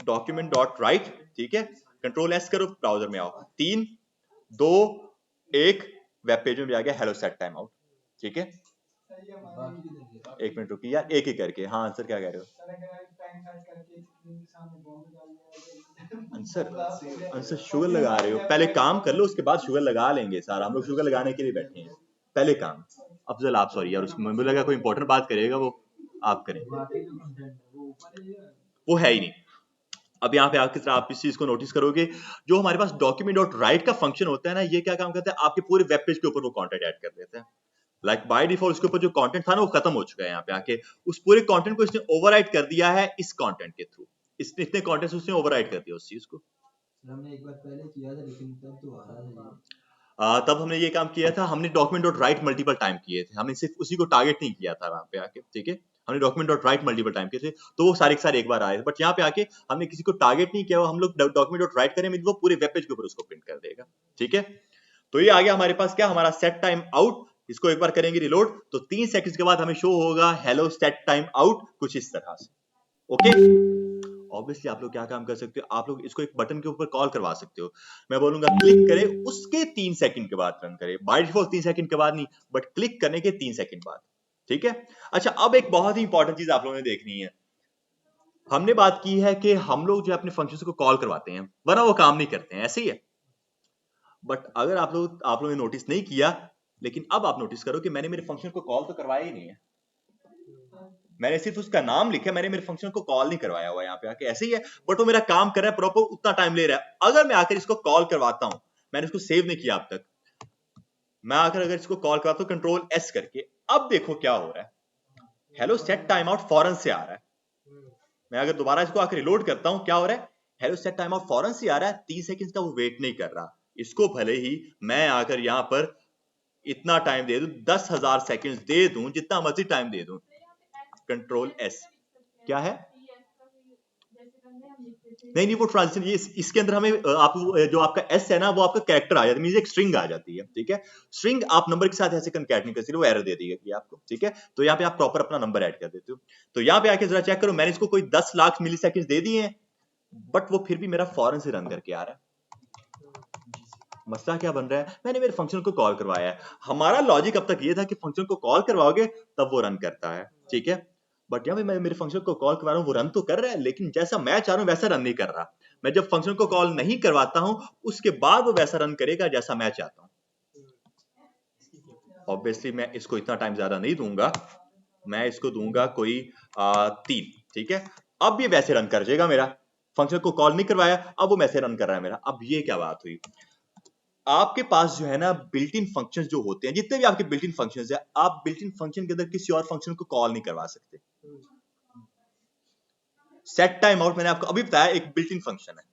document dot right, ठीक है। कंट्रोल एस करो, ब्राउजर में आओ, 3 2 1 वेब पेज में भी आ गया हेलो सेट टाइम आउट, ठीक है। एक मिनट रुकिए यार, एक ही करके। हाँ आंसर क्या कह रहे हो? आंसर शुगर लगा रहे हो? पहले काम कर लो, उसके बाद शुगर लगा लेंगे सारा, हम लोग शुगर लगाने के लिए बैठे हैं, पहले काम। अफजल आप सॉरी यार, उसको मुझे लगा कोई इंपॉर्टेंट बात करेगा वो, आप करें, वो है ही नहीं। अब यहाँ पे आप इस चीज को नोटिस करोगे, जो हमारे पास डॉक्यूमेंट डॉट राइट का फंक्शन होता है ना, ये क्या काम करता है, आपके पूरे वेब पेज के ऊपर वो कंटेंट ऐड कर देता है। लाइक बाय डिफॉल्ट उसके ऊपर जो कंटेंट था ना, वो खत्म हो चुका है। यहाँ पे आके उस पूरे कंटेंट को इसने ओवरराइड कर दिया है इस कंटेंट के थ्रू, इसने इतने कंटेंट्स उसने ओवरराइड कर दिया उस चीज को। हमने एक बार पहले किया था, लेकिन तब तो आ रहा था। तब हमने ये काम किया था, हमने document dot right multiple time किए थे, हमने सिर्फ उसी को टारगेट नहीं किया था वहां पे आके, ठीक है। हमने document dot right multiple time किए थे, तो वो सारे के सारे एक बार आए, बट यहाँ पे आके हमने किसी को टारगेट नहीं किया, हम लोग डॉक्यूमेंट डॉट राइट करें, वो पूरे वेब पेज के ऊपर उसको प्रिंट कर देगा, ठीक है। तो ये आ गया हमारे पास क्या, हमारा सेट टाइम आउट। इसको एक बार करेंगे रिलोड, तो 3 सेकंड्स के बाद हमें शो होगा हेलो सेट टाइम आउट, कुछ इस तरह से, ओके। ऑब्वियसली आप लोग क्या काम कर सकते हो, आप लोग इसको एक बटन के ऊपर कॉल करवा सकते हो। मैं बोलूंगा क्लिक करे, उसके 3 सेकंड के बाद रन करे, बाय डिफॉल्ट 3 सेकंड के बाद नहीं, बट क्लिक करने के 3 सेकंड बाद, ठीक है। अच्छा, अब एक बहुत ही इंपॉर्टेंट चीज आप लोगों ने देखनी है। हमने बात की है कि हम लोग जो अपने फंक्शंस को कॉल करवाते हैं, वरना वो काम नहीं करते हैं, ऐसे ही है। बट अगर आप लोगों ने नोटिस नहीं किया, लेकिन अब आप नोटिस करो कि मैंने मेरे फंक्शन को कॉल तो करवाया ही नहीं है, मैंने सिर्फ उसका नाम लिखा, मैंने मेरे फंक्शन को कॉल नहीं करवाया हुआ यहाँ पे आके, ऐसे ही है। बट वो मेरा काम कर रहा है प्रॉपर, उतना टाइम ले रहा है। अगर मैं आकर इसको कॉल करवाता हूं, मैंने इसको सेव नहीं किया अब तक, मैं आकर अगर इसको कॉल करवाता हूं कंट्रोल एस करके, अब देखो क्या हो रहा है, हेलो सेट टाइम आउट फौरन से आ रहा है। मैं अगर दोबारा इसको आकर रिलोड करता हूं, क्या हो रहा है, हेलो सेट टाइम आउट फौरन से आ रहा है, 30 सेकंड्स का वो वेट नहीं कर रहा। इसको भले ही मैं आकर यहां पर इतना टाइम दे दूं, 10,000 सेकंड्स दे दूं, जितना मर्जी टाइम दे दूं, कंट्रोल एस, क्या है, नहीं नहीं वो ट्रांजिशन, ये इसके अंदर हमें आप जो आपका एस है ना, वो आपका कैरेक्टर आ जाता है, मींस एक स्ट्रिंग आ जाती है, ठीक है। स्ट्रिंग आप नंबर के साथ ऐसे कंकैट नहीं कर सकते, वो एरर दे देगी आपको, ठीक है। तो यहाँ पे आप प्रॉपर अपना नंबर ऐड कर देते हो। तो यहाँ पे आके जरा चेक करो, मैंने इसको कोई 10 लाख मिली सेकंड दे दिए हैं, बट वो फिर भी मेरा फौरन से रन करके आ रहा है। मसला क्या बन रहा है, मैंने मेरे फंक्शन को कॉल करवाया है। हमारा लॉजिक अब तक ये था कि फंक्शन को कॉल करवाओगे तब वो रन करता है, ठीक है। बट यहाँ पे मैं मेरे फंक्शन को कॉल करवा रहा हूँ, वो रन तो कर रहा है, लेकिन जैसा मैं चाह रहा हूँ वैसा रन नहीं कर रहा। मैं जब फंक्शन को कॉल नहीं करवाता हूँ, उसके बाद वो वैसा रन करेगा जैसा मैं चाहता हूँ। ऑब्वियसली मैं इसको इतना टाइम ज्यादा नहीं दूंगा, मैं इसको दूंगा कोई 3, ठीक है। अब ये वैसे रन कर जाएगा मेरा, फंक्शन को कॉल नहीं करवाया, अब वो वैसे रन कर रहा है मेरा। अब ये क्या बात हुई, आपके पास जो है ना बिल्ट इन फंक्शंस जो होते हैं, जितने भी आपके बिल्ट इन फंक्शंस है, आप बिल्ट इन फंक्शन के अंदर किसी और फंक्शन को कॉल नहीं करवा सकते। सेट टाइम आउट मैंने आपको अभी बताया एक बिल्ट इन फंक्शन है,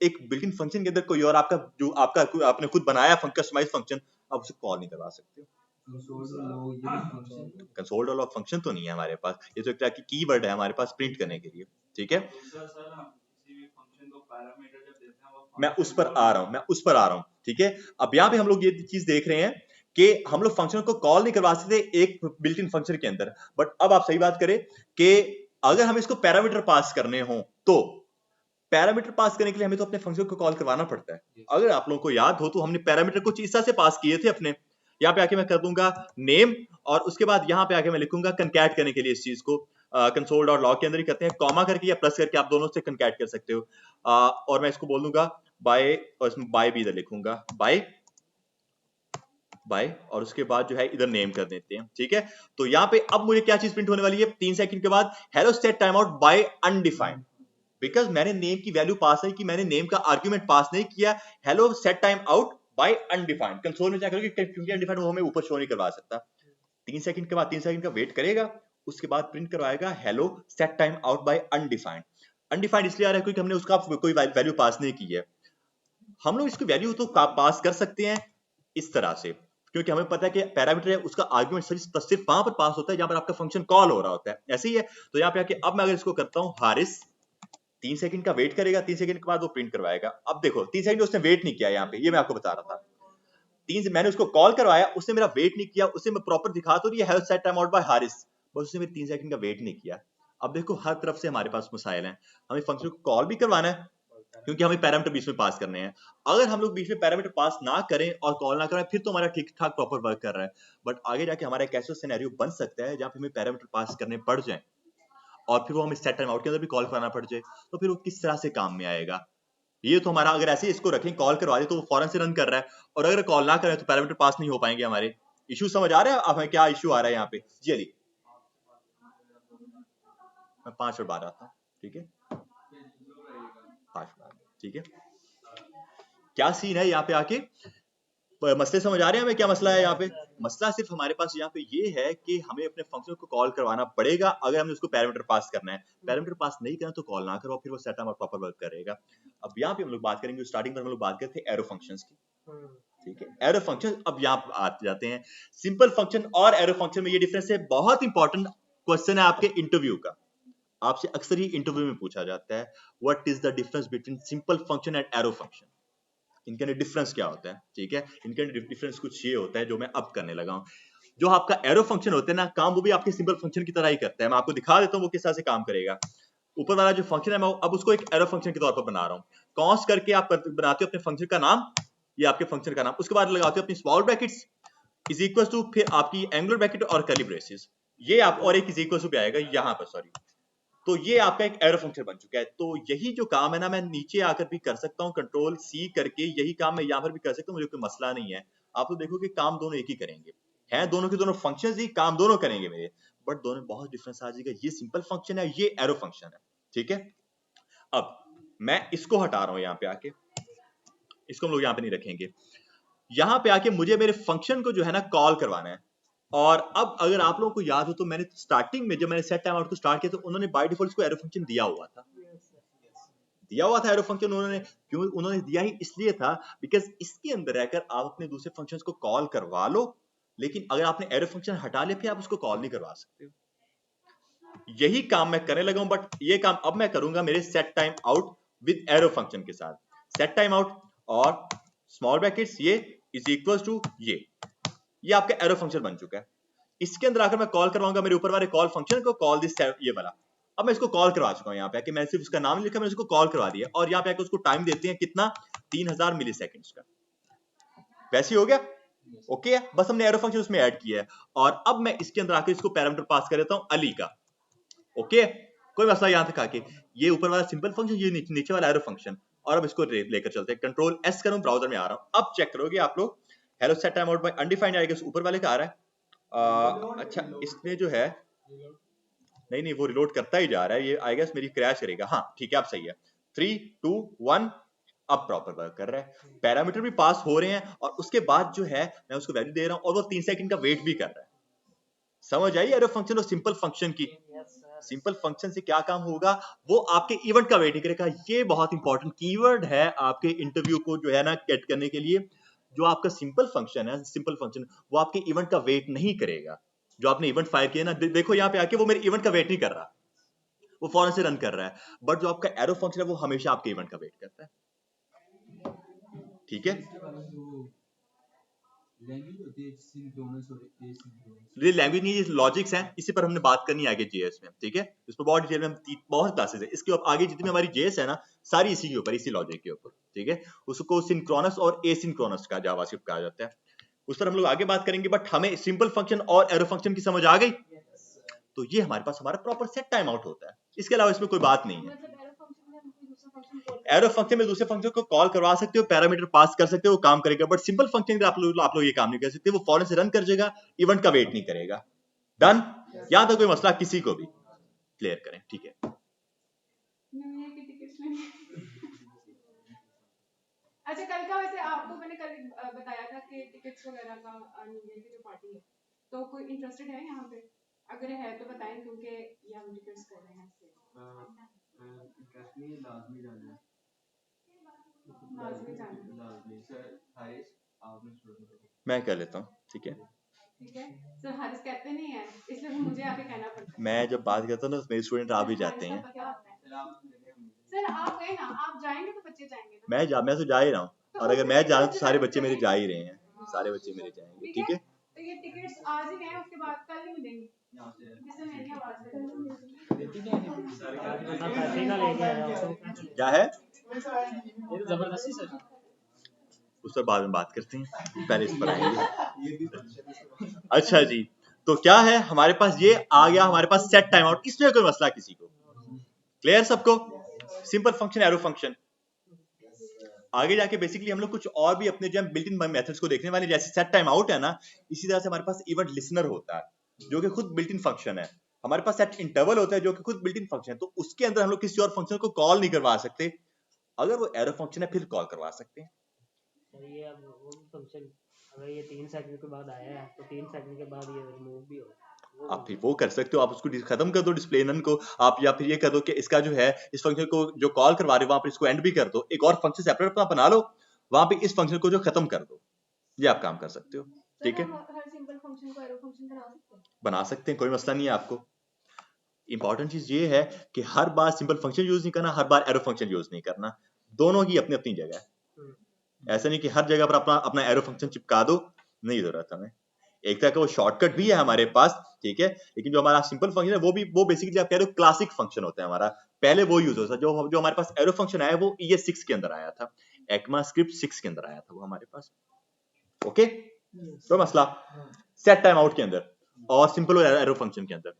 एक बिल्ट इन फंक्शन के अंदर कोई और आपका जो आपका आपने खुद बनाया कस्टमाइज फंक्शन, आप उसे कॉल नहीं करवा सकते। कंसोल लॉग फंक्शन तो नहीं है हमारे पास, ये तो एक तरह की कीवर्ड है हमारे पास प्रिंट करने के लिए, ठीक है। मैं उस पर आ रहा हूं, मैं उस पर आ रहा हूं, ठीक है। अब यहाँ पे हम लोग ये चीज देख रहे हैं कि हम लोग फंक्शन को कॉल नहीं करवा सकते एक बिल्ट इन फंक्शन के अंदर। बट अब आप सही बात करें कि अगर हम इसको पैरामीटर पास करने हो, तो पैरामीटर पास करने के लिए हमें तो अपने फंक्शन को कॉल करवाना पड़ता है। अगर आप लोगों को याद हो तो हमने पैरामीटर कुछ इस तरह से पास किए थे अपने, यहाँ पे आके मैं कर दूंगा नेम, और उसके बाद यहाँ पे आके मैं लिखूंगा कंकैट करने के लिए इस चीज को, कंसोल डॉट लॉग के अंदर ही करते हैं, कॉमा करके या प्लस करके आप दोनों से कंकैट कर सकते हो। और मैं इसको बोल दूंगा बाय, और इसमें बाय भी इधर लिखूंगा, बाय बाय, और उसके बाद जो है इधर नेम कर देते हैं, ठीक है। तो यहाँ पे अब मुझे क्या चीज प्रिंट होने वाली है 3 सेकंड के बाद, hello set time out bye undefined, because मैंने नेम की वैल्यू पास नहीं की, मैंने नेम का आर्ग्यूमेंट पास नहीं किया। Hello set time out bye undefined, console में जाकर क्योंकि अनडिफाइंड वो हमें ऊपर शो नहीं करवा सकता। 3 सेकंड के बाद 3 सेकंड का वेट करेगा, उसके बाद प्रिंट करवाएगा hello set time out bye undefined. Undefined इसलिए आ रहा है क्योंकि हमने उसका कोई वैल्यू पास नहीं की है। हम लोग इसकी वैल्यू तो पास कर सकते हैं इस तरह से, क्योंकि हमें पता है कि पैरामीटर है उसका आर्गुमेंट सिर्फ वहां पर पास होता है जहां पर आपका फंक्शन कॉल हो रहा होता है, ऐसे ही है। तो यहाँ पे आके अब मैं अगर इसको करता हूँ हारिस, 3 सेकंड का वेट करेगा, 3 सेकंड के बाद वो प्रिंट करवाएगा। अब देखो 3 सेकंड उसने वेट नहीं किया, यहाँ पे ये मैं आपको बता रहा था, 3 से मैंने उसको कॉल करवाया, उसने मेरा वेट नहीं किया, उसे मैं प्रॉपर दिखा तो रही है hello set time out by Haris, बस उसने मेरे 3 सेकंड का वेट नहीं किया। अब देखो हर तरफ से हमारे पास मसाइल हैं, हमें फंक्शन को कॉल भी करवाना है क्योंकि हमें पैरामीटर बीच में पास करने हैं। अगर हम लोग बीच में पैरामीटर पास ना करें और कॉल ना करें फिर तो हमारा ठीक ठाक प्रॉपर वर्क कर रहा है, बट आगे जाके हमारा एक ऐसा सिनेरियो बन सकता है जहां पे हमें पैरामीटर पास करने पड़ जाए और फिर वो हमें सेट टाइम आउट के अंदर भी कॉल कराना पड़ जाए, तो फिर वो किस तरह से काम में आएगा। ये तो हमारा अगर ऐसे इसको रखें कॉल करवा दे तो वो फौरन से रन कर रहा है, और अगर कॉल ना करें तो पैरामीटर पास नहीं हो पाएंगे हमारे। इशू समझ आ रहा है हमें क्या इशू आ रहा है यहाँ पे जी अली, मैं 5 मिनट बाद आता हूँ, ठीक है 5 मिनट बाद, ठीक है। क्या सीन है यहाँ पे आके, मसले समझ आ रहे हैं हमें क्या मसला है यहाँ पे। मसला सिर्फ हमारे पास यहाँ पे ये है कि हमें अपने फंक्शन को कॉल करवाना पड़ेगा अगर हमने उसको पैरामीटर पास करना है। पैरामीटर पास नहीं करना तो कॉल ना करो, फिर वो सेटअप और प्रॉपर वर्क करेगा। अब यहाँ पे हम लोग बात करेंगे, स्टार्टिंग में हम लोग बात करते हैं एरो फंक्शंस की, ठीक है। एरो फंक्शन, अब यहाँ आ जाते हैं सिंपल फंक्शन और एरो फंक्शन में ये डिफरेंस है। बहुत इंपॉर्टेंट क्वेश्चन है आपके इंटरव्यू का, आपसे अक्सर ही इंटरव्यू में पूछा जाता है, what is the difference between simple function and arrow function, इनके अंदर डिफरेंस क्या होता है, ठीक है। इनके अंदर डिफरेंस कुछ ये होता है जो मैं अब करने लगा हूं। जो आपका एरो फंक्शन होता है ना, काम वो भी आपके सिंपल फंक्शन की तरह ही करता है। मैं आपको दिखा देता हूं वो किस तरह से काम करेगा। ऊपर वाला जो फंक्शन है मैं अब उसको एक एरो फंक्शन के तौर पर बना रहा हूं। कॉन्स्ट करके आप बनाते हो अपने फंक्शन का नाम, ये आपके फंक्शन का नाम, उसके बाद लगाते हो अपनी small brackets is equal to, फिर आपकी एंगुलर ब्रैकेट और कर्ली ब्रेसेस, ये आप, और एक इज इक्वल टू भी आएगा यहाँ पर, सॉरी। तो ये आपका एक एरो फंक्शन बन चुका है। तो यही जो काम है ना, मैं नीचे आकर भी कर सकता हूँ कंट्रोल सी करके, यही काम मैं यहाँ पर भी कर सकता हूँ, मुझे कोई मसला नहीं है। आप तो देखो कि काम दोनों एक ही करेंगे, हैं दोनों के दोनों फंक्शंस ही काम दोनों करेंगे मेरे, बट दोनों में बहुत डिफरेंस आ जाएगा। ये सिंपल फंक्शन है, ये एरो फंक्शन है, ठीक है। अब मैं इसको हटा रहा हूं, यहाँ पे आके इसको हम लोग यहाँ पे नहीं रखेंगे। यहाँ पे आके मुझे मेरे फंक्शन को जो है ना कॉल करवाना है, और अब अगर आप लोगों को याद हो तो मैंने स्टार्टिंग में जब मैंने सेट टाइम आउट को स्टार्ट किया तो उन्होंने बाय डिफॉल्ट इसको एरो फंक्शन दिया हुआ था एरो फंक्शन। उन्होंने क्यों उन्होंने दिया ही इसलिए था बिकॉज इसके अंदर रहकर आप अपने दूसरे फंक्शंस को कॉल करवा लो, लेकिन अगर आपने एरो फंक्शन हटा लिया फिर आप उसको कॉल नहीं करवा सकते हो। यही काम मैं करने लगा हूं, बट ये काम अब मैं करूंगा मेरे set time out with arrow function के साथ। सेट टाइम आउट और स्मॉल ब्रैकेट्स ये इज इक्वल टू ये आपका एरो फंक्शन बन चुका है। इसके अंदर आकर मैं कॉल करवाऊंगा मेरे ऊपर वाले कॉल फंक्शन को, कॉल दिस ये वाला। अब मैं इसको कॉल करवा चुका हूं यहाँ पे आके, मैंने सिर्फ उसका नाम नहीं लिखा, मैंने उसको कॉल करवा दिया और यहाँ पे आके उसको टाइम देते हैं कितना 3000 मिली सेकेंड्स का। वैसे ही हो गया ओके है, बस हमने एरो फंक्शन उसमें ऐड किया है। और अब मैं इसके अंदर आकर इसको पैरामीटर पास कर देता हूं अली का। ओके कोई मसला यहां तक आके, ये ऊपर वाला सिंपल फंक्शन, ये नीचे वाला एरो फंक्शन। और अब इसको लेकर चलते हैं, कंट्रोल एस करूं ब्राउजर में आ रहा हूं। अब चेक करोगे आप लोग hello set time out bye undefined आएगा, ऊपर वाले का आ रहा है। अच्छा इसमें जो है नहीं वो रिलोड करता ही जा रहा है, ये आई गेस मेरी क्रैश करेगा। हाँ ठीक है अब सही है, 3 2 1 अब प्रॉपर वर्क कर रहा है, पैरामीटर भी पास हो रहे हैं और उसके बाद जो है मैं उसको वैल्यू दे रहा हूं और वो 3 सेकंड का वेट भी कर रहा है। समझ आई एरो फंक्शन और सिंपल फंक्शन की? सिंपल फंक्शन से क्या काम होगा, वो आपके इवेंट का वेट नहीं करेगा। ये बहुत इंपॉर्टेंट कीवर्ड है आपके इंटरव्यू को जो है ना गेट करने के लिए। जो आपका सिंपल फंक्शन है, सिंपल फंक्शन वो आपके इवेंट का वेट नहीं करेगा। जो आपने इवेंट फायर किया ना, देखो यहाँ पे आके वो मेरे इवेंट का वेट नहीं कर रहा, वो फौरन से रन कर रहा है। बट जो आपका एरो फंक्शन है वो हमेशा आपके इवेंट का वेट करता है। ठीक है, ये लैंग्वेज नहीं, ये लॉजिक्स हैं, इसी पर हमने बात करनी है आगे जेएस में। ठीक है, इस पर बहुत डिटेल में बहुत क्लासेस है इसके आगे, जितनी हमारी जेएस है ना सारी इसी के ऊपर, इसी लॉजिक के ऊपर। ठीक है, उसको सिंक्रोनस और एसिंक्रोनस का जावास्क्रिप्ट कहा जाता है, उस पर हम लोग आगे बात करेंगे। बट हमें सिंपल फंक्शन और एरो फंक्शन की समझ आ गई, तो ये हमारे पास हमारा प्रॉपर सेट टाइम आउट होता है। इसके अलावा इसमें कोई बात नहीं है। एरो फंक्शन में दूसरे फंक्शन को कॉल करवा सकते हो, पैरामीटर पास कर सकते हो, वो काम करेगा। बट सिंपल फंक्शन में आप लोग ये काम नहीं कर सकते, वो फौरन से रन कर जाएगा, इवेंट का वेट नहीं करेगा। डन, यहां तक कोई मसला किसी को भी क्लियर करें। ठीक है, अच्छा कल का वैसे आपको मैंने कल बताया था कि टिकट्स वगैरह का न्यू ईयर की जो पार्टी है, तो कोई इंटरेस्टेड है यहाँ पे? अगर है तो बताएं, क्योंकि ये हम टिकट्स कर रहे हैं। इंटरेस्ट नहीं, लाजमी जाना है, लाजमी जाना, लाजमी सर हारिस आपने स्टूडेंट मैं कर लेता हूँ। ठीक है, ठीक है सर, हारिस कहते नहीं है इसलिए मुझे आके कहना पड़ता है। मैं जब बात करता हूँ ना मेरे स्टूडेंट आ भी जाते हैं। सर आप गए ना, आप जाएंगे तो बच्चे जाएंगे ना। मैं तो जा ही रहा हूँ, और अगर मैं जा रहा हूँ तो सारे बच्चे मेरे जा ही रहे हैं, सारे बच्चे मेरे जाएंगे। ठीक है, तो ये टिकट्स आज ही हैं, उसके बाद कल नहीं मिलेंगी। जिससे मेरी आवाज क्या है जबरदस्ती सर, उस पर बाद में बात करते हैं, पहले इस पर आएंगे। अच्छा जी, तो क्या है हमारे पास, ये आ गया हमारे पास सेट टाइम आउट। इसमें कोई मसला किसी को? क्लियर सबको? Simple function, arrow function. आगे जाके बेसिकली हम लोग कुछ और भी अपने जो बिल्ट इन मेथड्स को देखने वाले, जैसे सेट टाइम आउट है ना, इसी तरह से हमारे पास इवेंट लिसनर होता है जो कि खुद बिल्ट इन फंक्शन है। हमारे पास सेट इंटरवल होता है जो कि खुद बिल्ट इन फंक्शन है, तो उसके अंदर हम लोग किसी और फंक्शन को कॉल नहीं करवा सकते। अगर वो एरो फंक्शन है फिर कॉल करवा सकते हैं। ये अब वो फंक्शन अगर ये 3 सेकंड के बाद आया है तो 3 सेकंड के बाद ये रिमूव भी होगा। आप फिर वो कर सकते हो, आप उसको खत्म कर दो डिस्प्ले नन को आप, या फिर ये कर दो कि इसका जो है इस फंक्शन को जो कॉल करवा रहे हो वहां पर इसको एंड भी कर दो, एक और फंक्शन सेपरेट अपना बना लो, वहां पे इस फंक्शन को जो खत्म कर दो। ये आप काम कर सकते हो। ठीक है, हर सिंपल फंक्शन को एरो फंक्शन बना सकते हैं, बना सकते हैं, कोई मसला नहीं है आपको। इंपॉर्टेंट चीज ये है कि हर बार सिंपल फंक्शन यूज नहीं करना, हर बार एरो फंक्शन यूज नहीं करना, दोनों की अपनी अपनी जगह है। ऐसा नहीं कि हर जगह पर अपना अपना एरो फंक्शन चिपका दो, नहीं जरूरत हमें। एक तरह का वो शॉर्टकट भी है हमारे पास, ठीक है, लेकिन जो हमारा सिंपल फंक्शन है वो बेसिकली आप कह रहे हो क्लासिक फंक्शन होता है हमारा, पहले वो यूज होता है। जो हमारे पास एरो फंक्शन आया वो ES 6 के अंदर आया था, ECMA स्क्रिप्ट 6 के अंदर आया था वो हमारे पास। ओके, तो मसला सेट टाइम आउट के अंदर और सिंपल और एरो फंक्शन के अंदर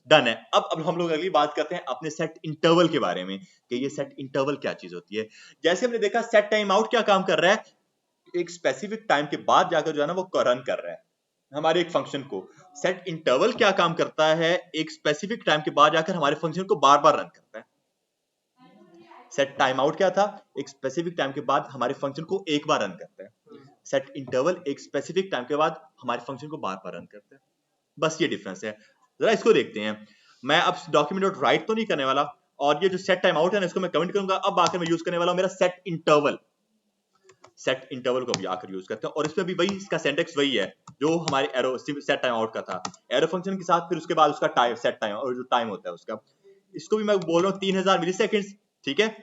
डन है। अब हम लोग अगली बात करते हैं अपने सेट इंटरवल के बारे में, कि ये सेट इंटरवल क्या चीज होती है। जैसे हमने देखा सेट टाइम आउट क्या काम कर रहा है, एक स्पेसिफिक टाइम के बाद जाकर जो है ना वो रन कर रहा है हमारे एक फंक्शन को। सेट इंटरवल क्या काम करता है, एक स्पेसिफिक टाइम के बाद जाकर हमारे फंक्शन को बार बार रन करता है। सेट टाइम आउट क्या था, एक स्पेसिफिक टाइम के बाद हमारे फंक्शन को एक बार रन करता है। सेट इंटरवल एक स्पेसिफिक टाइम के बाद हमारे फंक्शन को बार बार रन करता है। बस ये डिफरेंस है। जरा इसको देखते हैं। मैं अब डॉक्यूमेंट डॉट राइट तो नहीं करने वाला, और ये जो सेट टाइम आउट है ना इसको मैं कमेंट करूंगा। अब आकर मैं यूज करने वाला हूं मेरा सेट इंटरवल। सेट इंटरवल को भी आकर यूज करते हैं, और इसमें भी वही इसका सिंटैक्स वही है जो हमारे एरो सेट टाइम आउट का था, एरो फंक्शन के साथ फिर उसके बाद उसका टाइम सेट टाइम और जो टाइम होता है उसका। इसको भी मैं बोल रहा हूँ 3000 मिली सेकेंड, ठीक है।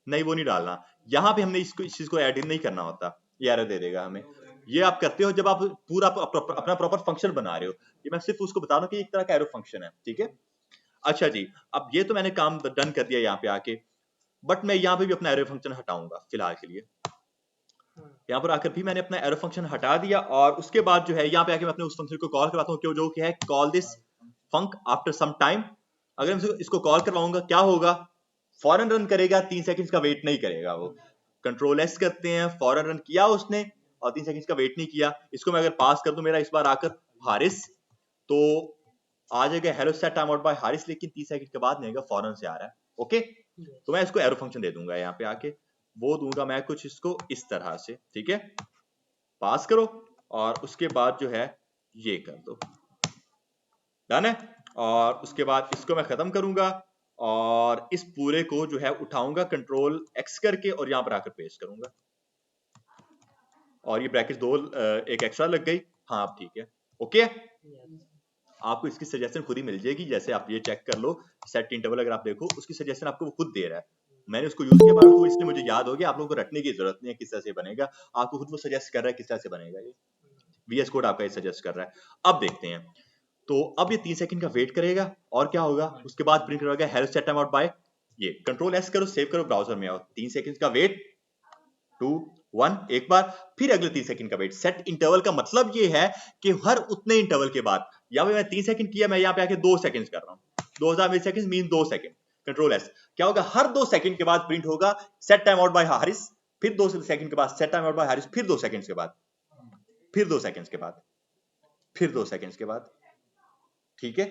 नहीं वो नहीं डालना, यहाँ पे हमने इसको इस चीज को ऐड नहीं करना होता, ये एरर दे देगा हमें। ये आप करते हो जब आप पूरा अपना प्रॉपर फंक्शन बना रहे हो। ये मैं सिर्फ उसको बता रहा हूँ कि एक तरह का एरो फंक्शन है, ठीक है। अच्छा जी, अब ये तो मैंने काम डन कर दिया यहाँ पे आके, बट मैं यहाँ पे भी अपना एरो फंक्शन हटाऊंगा फिलहाल के लिए। यहाँ पर आकर भी मैंने अपना एरो फंक्शन हटा दिया, और उसके बाद जो है यहाँ पे आके मैं अपने उस फंक्शन को कॉल करवाता हूँ, क्यों जो कि है call this func after some time. अगर मैं इसको कॉल करवाऊंगा क्या होगा, फौरन रन करेगा, 3 सेकंड्स का वेट नहीं करेगा वो। कंट्रोल एस करते हैं, फौरन रन किया उसने और 3 सेकंड्स का वेट नहीं किया। इसको मैं अगर पास कर दूं मेरा इस बार आकर हारिस, तो आ जाएगा hello set time out by Haris, लेकिन 30 सेकंड के बाद नहीं आएगा, फौरन से आ रहा है। ओके, तो मैं इसको एरो फंक्शन दे दूंगा यहाँ पे आके, वो दूंगा मैं कुछ इसको इस तरह से, ठीक है। पास करो और उसके बाद जो है ये कर दो, डन है। और उसके बाद इसको मैं खत्म करूंगा और इस पूरे को जो है उठाऊंगा कंट्रोल एक्स करके और यहां पर आकर पेस्ट करूंगा, और ये ब्रैकेट दो एक एक्स्ट्रा लग गई। हाँ अब ठीक है, ओके। आपको इसकी सजेशन खुद ही मिल जाएगी, जैसे आप ये चेक कर लो सेट इंटरवल, अगर आप देखो उसकी सजेशन आपको वो खुद दे रहा है। मैंने उसको यूज किया तो इसलिए मुझे याद हो गया, आप लोगों को रटने की जरूरत नहीं है किस तरह से बनेगा, आपको खुद वो सजेस्ट कर रहा है किस तरह से बनेगा। ये VS कोड आपका ये सजेस्ट कर रहा है। अब देखते हैं, तो अब ये 3 सेकंड का वेट करेगा और क्या होगा, उसके बाद प्रिंट करेगा hello set time out bye, ये कंट्रोल एस करो, सेव करो, ब्राउजर में आओ, 3 सेकंड का वेट, 2 1 एक बार, फिर अगले 3 सेकंड का वेट। सेट इंटरवल का मतलब ये है कि हर उतने इंटरवल के बाद, यहाँ पे मैं 3 सेकंड किया, मैं यहाँ पे आके 2 सेकंड कर रहा हूँ, 2000 millisecond mean 2 second. Control S, क्या होगा, हर 2 सेकंड के बाद प्रिंट होगा सेट टाइम आउट बाय हारिस, फिर 2 सेकंड के बाद सेट टाइम आउट बाय हारिस, फिर 2 सेकंड के बाद, फिर 2 सेकंड के बाद, फिर 2 सेकंड के बाद, ठीक है।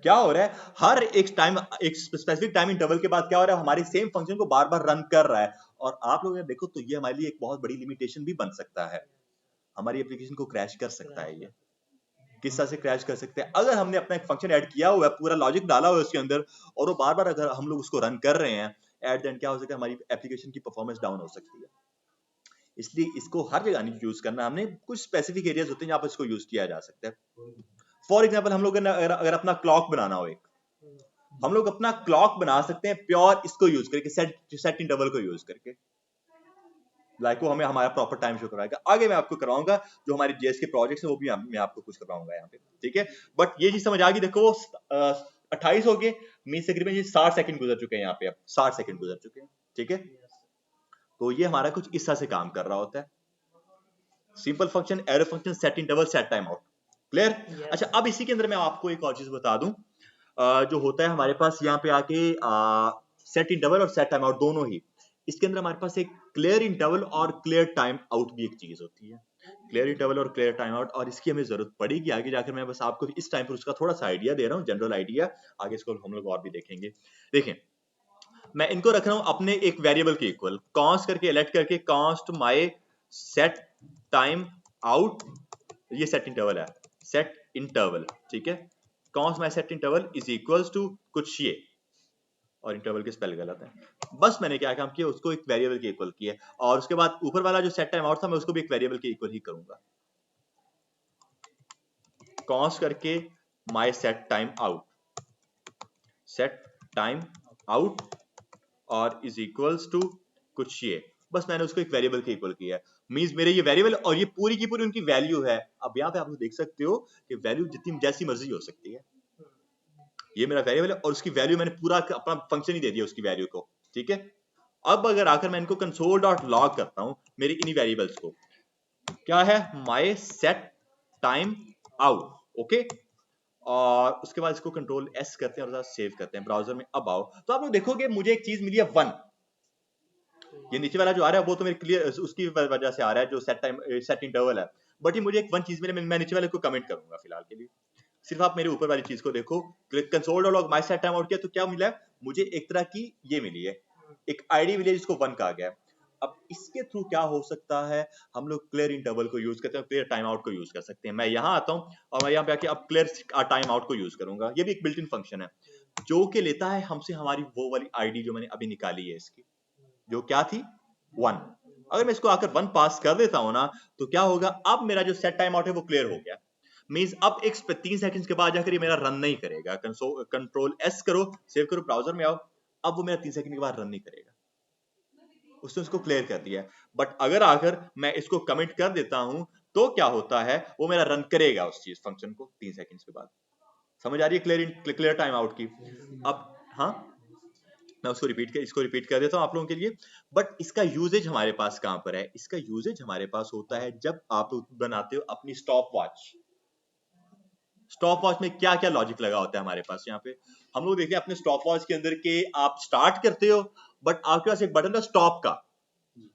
क्या हो रहा है, हर एक स्पेसिफिक टाइम इंटरवल के बाद क्या हो रहा है, हमारे सेम फंक्शन को बार बार रन कर रहा है। और आप लोग देखो तो ये हमारे लिए एक बहुत बड़ी लिमिटेशन भी बन सकता है, हमारी एप्लीकेशन को क्रैश कर सकता है। ये किस तरह से क्रैश कर सकते हैं, अगर हमने अपना एक फंक्शन ऐड किया हुआ है, पूरा लॉजिक डाला हुआ है उसके अंदर, और वो बार बार अगर हम लोग उसको रन कर रहे हैं, एट द एंड क्या हो सकता है, हमारी एप्लीकेशन की परफॉर्मेंस डाउन हो सकती है। इसलिए इसको हर जगह नहीं यूज करना, हमने कुछ स्पेसिफिक एरियाज होते हैं जहां पर इसको यूज किया जा सकता है। फॉर एग्जाम्पल हम लोग अगर अपना क्लॉक बनाना हो, एक हम लोग अपना क्लॉक बना सकते हैं प्योर इसको यूज करके, सेट इंटरवल को यूज करके, लाइक वो हमें हमारा प्रॉपर टाइम शो करवाएगा। आगे मैं आपको करवाऊंगा जो हमारे जेएस के प्रोजेक्ट्स हैं, वो भी मैं आपको कुछ करवाऊंगा यहाँ पे, ठीक है। बट ये चीज समझ आ गई, देखो 28 हो गए, मीन तकरीबन 60 सेकंड गुजर चुके हैं यहाँ पे, अब 60 सेकंड गुजर चुके हैं, ठीक है। तो ये हमारा कुछ इस तरह से काम कर रहा होता है, simple function, arrow function, set interval, set time out, clear. अच्छा, अब इसी के अंदर मैं आपको एक और चीज बता दूं, जो होता है हमारे पास यहाँ पे आके सेट इंटरवल और सेट टाइम आउट दोनों ही, इसके अंदर हमारे पास एक क्लियर इंटरवल और क्लियर टाइम आउट भी एक चीज होती है, क्लियर इंटरवल और क्लियर टाइम आउट, और इसकी हमें जरूरत पड़ेगी आगे जाकर। मैं बस आपको इस टाइम पर उसका थोड़ा सा आइडिया दे रहा हूँ, जनरल आइडिया, आगे इसको हम लोग और भी देखेंगे। देखें, मैं इनको रख रहा हूं अपने एक वेरिएबल के इक्वल, कॉन्स्ट करके एलेक्ट करके, const my set time out, ये सेट इंटरवल है, सेट इंटरवल, ठीक है। Const my set interval is equals to कुछ ये, और इंटरवल के स्पेल गलत है। बस मैंने क्या काम किया, उसको एक वेरिएबल के इक्वल किया, और उसके बाद ऊपर वाला जो सेट टाइम आउट था मैं उसको भी एक वेरिएबल के इक्वल ही करूंगा, कॉन्स्ट करके my set time out, set time out और इज इक्वल्स टू कुछ ये, बस मैंने उसको एक वेरिएबल के इक्वल किया है। मींस मेरे ये वेरिएबल और ये पूरी की पूरी उनकी वैल्यू है। अब यहाँ पे आप लोग देख सकते हो कि वैल्यू जितनी जैसी मर्जी हो सकती है, ये मेरा वेरिएबल है और उसकी वैल्यू मैंने पूरा अपना फंक्शन ही दे दिया उसकी वैल्यू को, ठीक है। अब अगर आकर मैं इनको कंसोल डॉट लॉग करता हूं मेरी इन्हीं वेरिएबल्स को, क्या है, my set time out, okay. और उसके बाद इसको कंट्रोल एस करते हैं और सेव करते हैं, ब्राउजर में अब आओ तो आप लोग देखोगे मुझे एक चीज मिली है 1, ये नीचे वाला जो आ रहा है वो तो मेरे क्लियर उसकी वजह से आ रहा है जो सेट टाइम सेट इंटरवल है, बट ये मुझे एक 1 चीज मिली, मैं नीचे वाले को कमेंट करूंगा फिलहाल के लिए। सिर्फ आप मेरे ऊपर वाली चीज को देखो, console log my set time out किया तो क्या मिला है मुझे, एक तरह की ये मिली है, एक आईडी मिली है जिसको 1 कहा गया है। अब इसके थ्रू क्या हो सकता है, हम लोग क्लियर इंटरवल को यूज करते हैं, क्लियर टाइम आउट को यूज कर सकते हैं। मैं यहाँ आता हूँ और मैं यहाँ पे आके अब क्लियर टाइम आउट को यूज करूंगा। ये भी एक बिल्ट इन फंक्शन है जो कि लेता है हमसे हमारी वो वाली आईडी जो मैंने अभी निकाली है इसकी, जो क्या थी 1। अगर मैं इसको आकर 1 पास कर देता हूं ना तो क्या होगा, अब मेरा जो सेट टाइम आउट है वो क्लियर हो गया। मींस अब एक 3 सेकंड्स के बाद जाकर ये मेरा रन नहीं करेगा। कंट्रोल एस करो, सेव करो, ब्राउजर में आओ, अब वो मेरा 3 सेकंड के बाद रन नहीं करेगा, उसने उसको क्लियर कर दिया। बट अगर आकर मैं इसको कमिट कर देता हूं तो क्या होता है, वो मेरा रन करेगा उस चीज फंक्शन को 3 सेकंड्स के बाद। समझ आ रही है क्लियर टाइम आउट की? अब हाँ, मैं इसको रिपीट कर देता हूं आप लोगों के लिए। बट इसका यूजेज हमारे पास कहां पर है? इसका यूजेज हमारे पास होता है जब आप बनाते हो अपनी स्टॉप वॉच। स्टॉप वॉच में क्या क्या लॉजिक लगा होता है हमारे पास? यहाँ पे हम लोग देखते हैं अपने स्टॉप वॉच के अंदर के आप स्टार्ट करते हो, बट आपके पास एक बटन है स्टॉप का,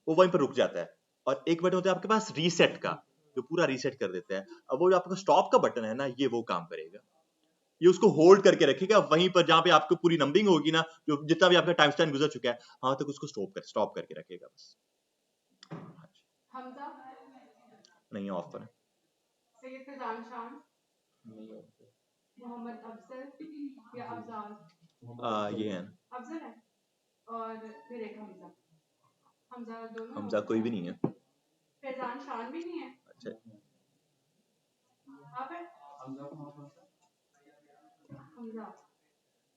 वो वहीं पर रुक जाता है, और एक बटन होता है आपके पास रीसेट का, जो पूरा रीसेट कर देता है। अब वो जो आपका स्टॉप का बटन है ना, ये वो काम करेगा, ये उसको होल्ड करके रखेगा वहीं पर जहां पे आपको पूरी नंबरिंग होगी ना, जो जितना भी आपका टाइम स्पैन गुजर चुका है, वहां तक उसको स्टॉप करके रखेगा बस। हमजा नहीं, ऑफ पर है। सैयद फैजान शान, मोहम्मद अफजल या अफजाल? ये है अफजल है, और फिर एक हमजा। हमजा दोनों हमजा कोई भी नहीं है। फैजान शान भी नहीं है। अच्छा, आप है हमजा कहाँ पर है? हमजा,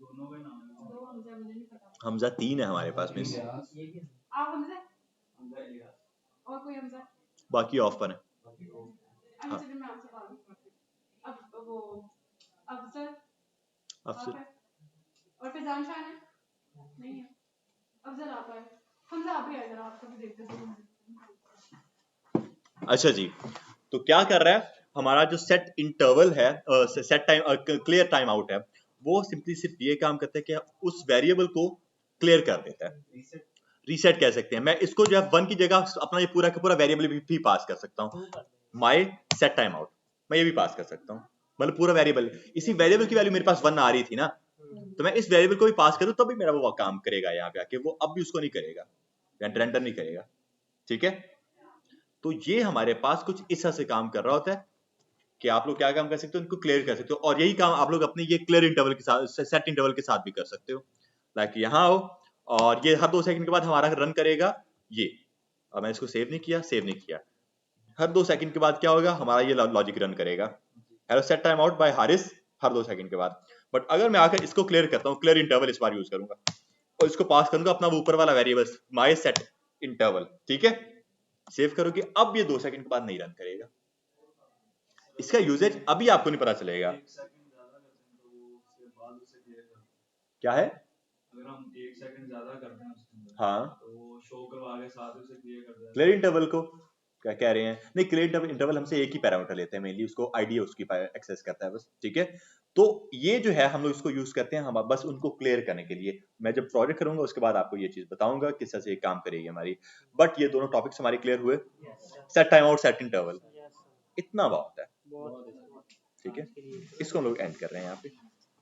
दोनों का नाम है। दो हमजा मुझे नहीं पता। हमजा 3 है हमारे पास में, आप हमजा हमजा इलियास, और कोई हमजा? बाकी ऑफ पर है। बाकी वो अच्छा चलिए मैं आपसे बात करती हूँ। अब वो अफजल आप अफजल है, और फैजान शान है? नहीं है। अफजल आप है, हमजा आप ही है, जरा आपको भी देखते हैं। अच्छा जी, तो क्या कर रहा है हमारा जो सेट इंटरवल है, set time clear time out है, वो सिंपली सिर्फ ये काम करता है कि उस वेरिएबल को क्लियर कर देता है। रीसेट कह सकते हैं। मैं इसको जो है 1 की जगह अपना ये पूरा का पूरा वेरिएबल भी पास कर सकता हूँ, माई सेट टाइम आउट, मैं ये भी पास कर सकता हूँ, मतलब पूरा वेरिएबल। इसी वेरिएबल की वैल्यू मेरे पास 1 आ रही थी ना, तो मैं इस वेरिएबल को भी पास करूँ तब भी मेरा वो काम करेगा यहाँ पे आके, वो अब भी उसको नहीं करेगा, रेंडर नहीं करेगा। ठीक है, तो ये हमारे पास कुछ इस तरह से काम कर रहा होता है कि आप लोग क्या काम कर सकते हो, उनको क्लियर कर सकते हो, और यही काम आप लोग अपने ये क्लियर इंटरवल के साथ, सेट इंटरवल के साथ भी कर सकते हो। लाइक यहाँ आओ और ये हर 2 सेकंड के बाद हमारा रन करेगा ये। अब मैं इसको सेव नहीं किया, हर 2 सेकंड के बाद क्या होगा, हमारा ये लॉजिक रन करेगा, hello set time out by Haris, her 2 second के बाद। बट अगर मैं आकर इसको क्लियर करता हूँ, क्लियर इंटरवल इस बार यूज करूंगा और इसको पास करूंगा अपना ऊपर वाला वेरिएबल माय सेट इंटरवल, ठीक है, सेव करोगे, अब ये 2 सेकंड के बाद नहीं रन करेगा। इसका यूजेज अभी आपको नहीं पता चलेगा। एक सेकंड ज्यादा करते हैं तो वो उसके बाद उसे क्लियर कर, क्या है, अगर हम 1 सेकंड ज्यादा करते हैं उसके अंदर, हाँ, तो वो शो करवा के साथ उसे क्लियर कर देता है। क्लियर इंटरवल को क्या कह रहे हैं? नहीं, क्लियर इंटरवल हमसे एक ही पैरामीटर लेते हैं मेनली, उसको आईडी उसकी एक्सेस करता है बस, ठीक है। तो ये जो है हम लोग इसको यूज करते हैं हम बस उनको क्लियर करने के लिए। मैं जब प्रोजेक्ट करूंगा उसके बाद आपको ये चीज बताऊंगा किस तरह से ये काम करेगी हमारी। बट ये दोनों टॉपिक्स हमारे क्लियर हुए, set time out, set interval, इतना बहुत है, ठीक है। इसको हम लोग एंड कर रहे हैं यहाँ पे।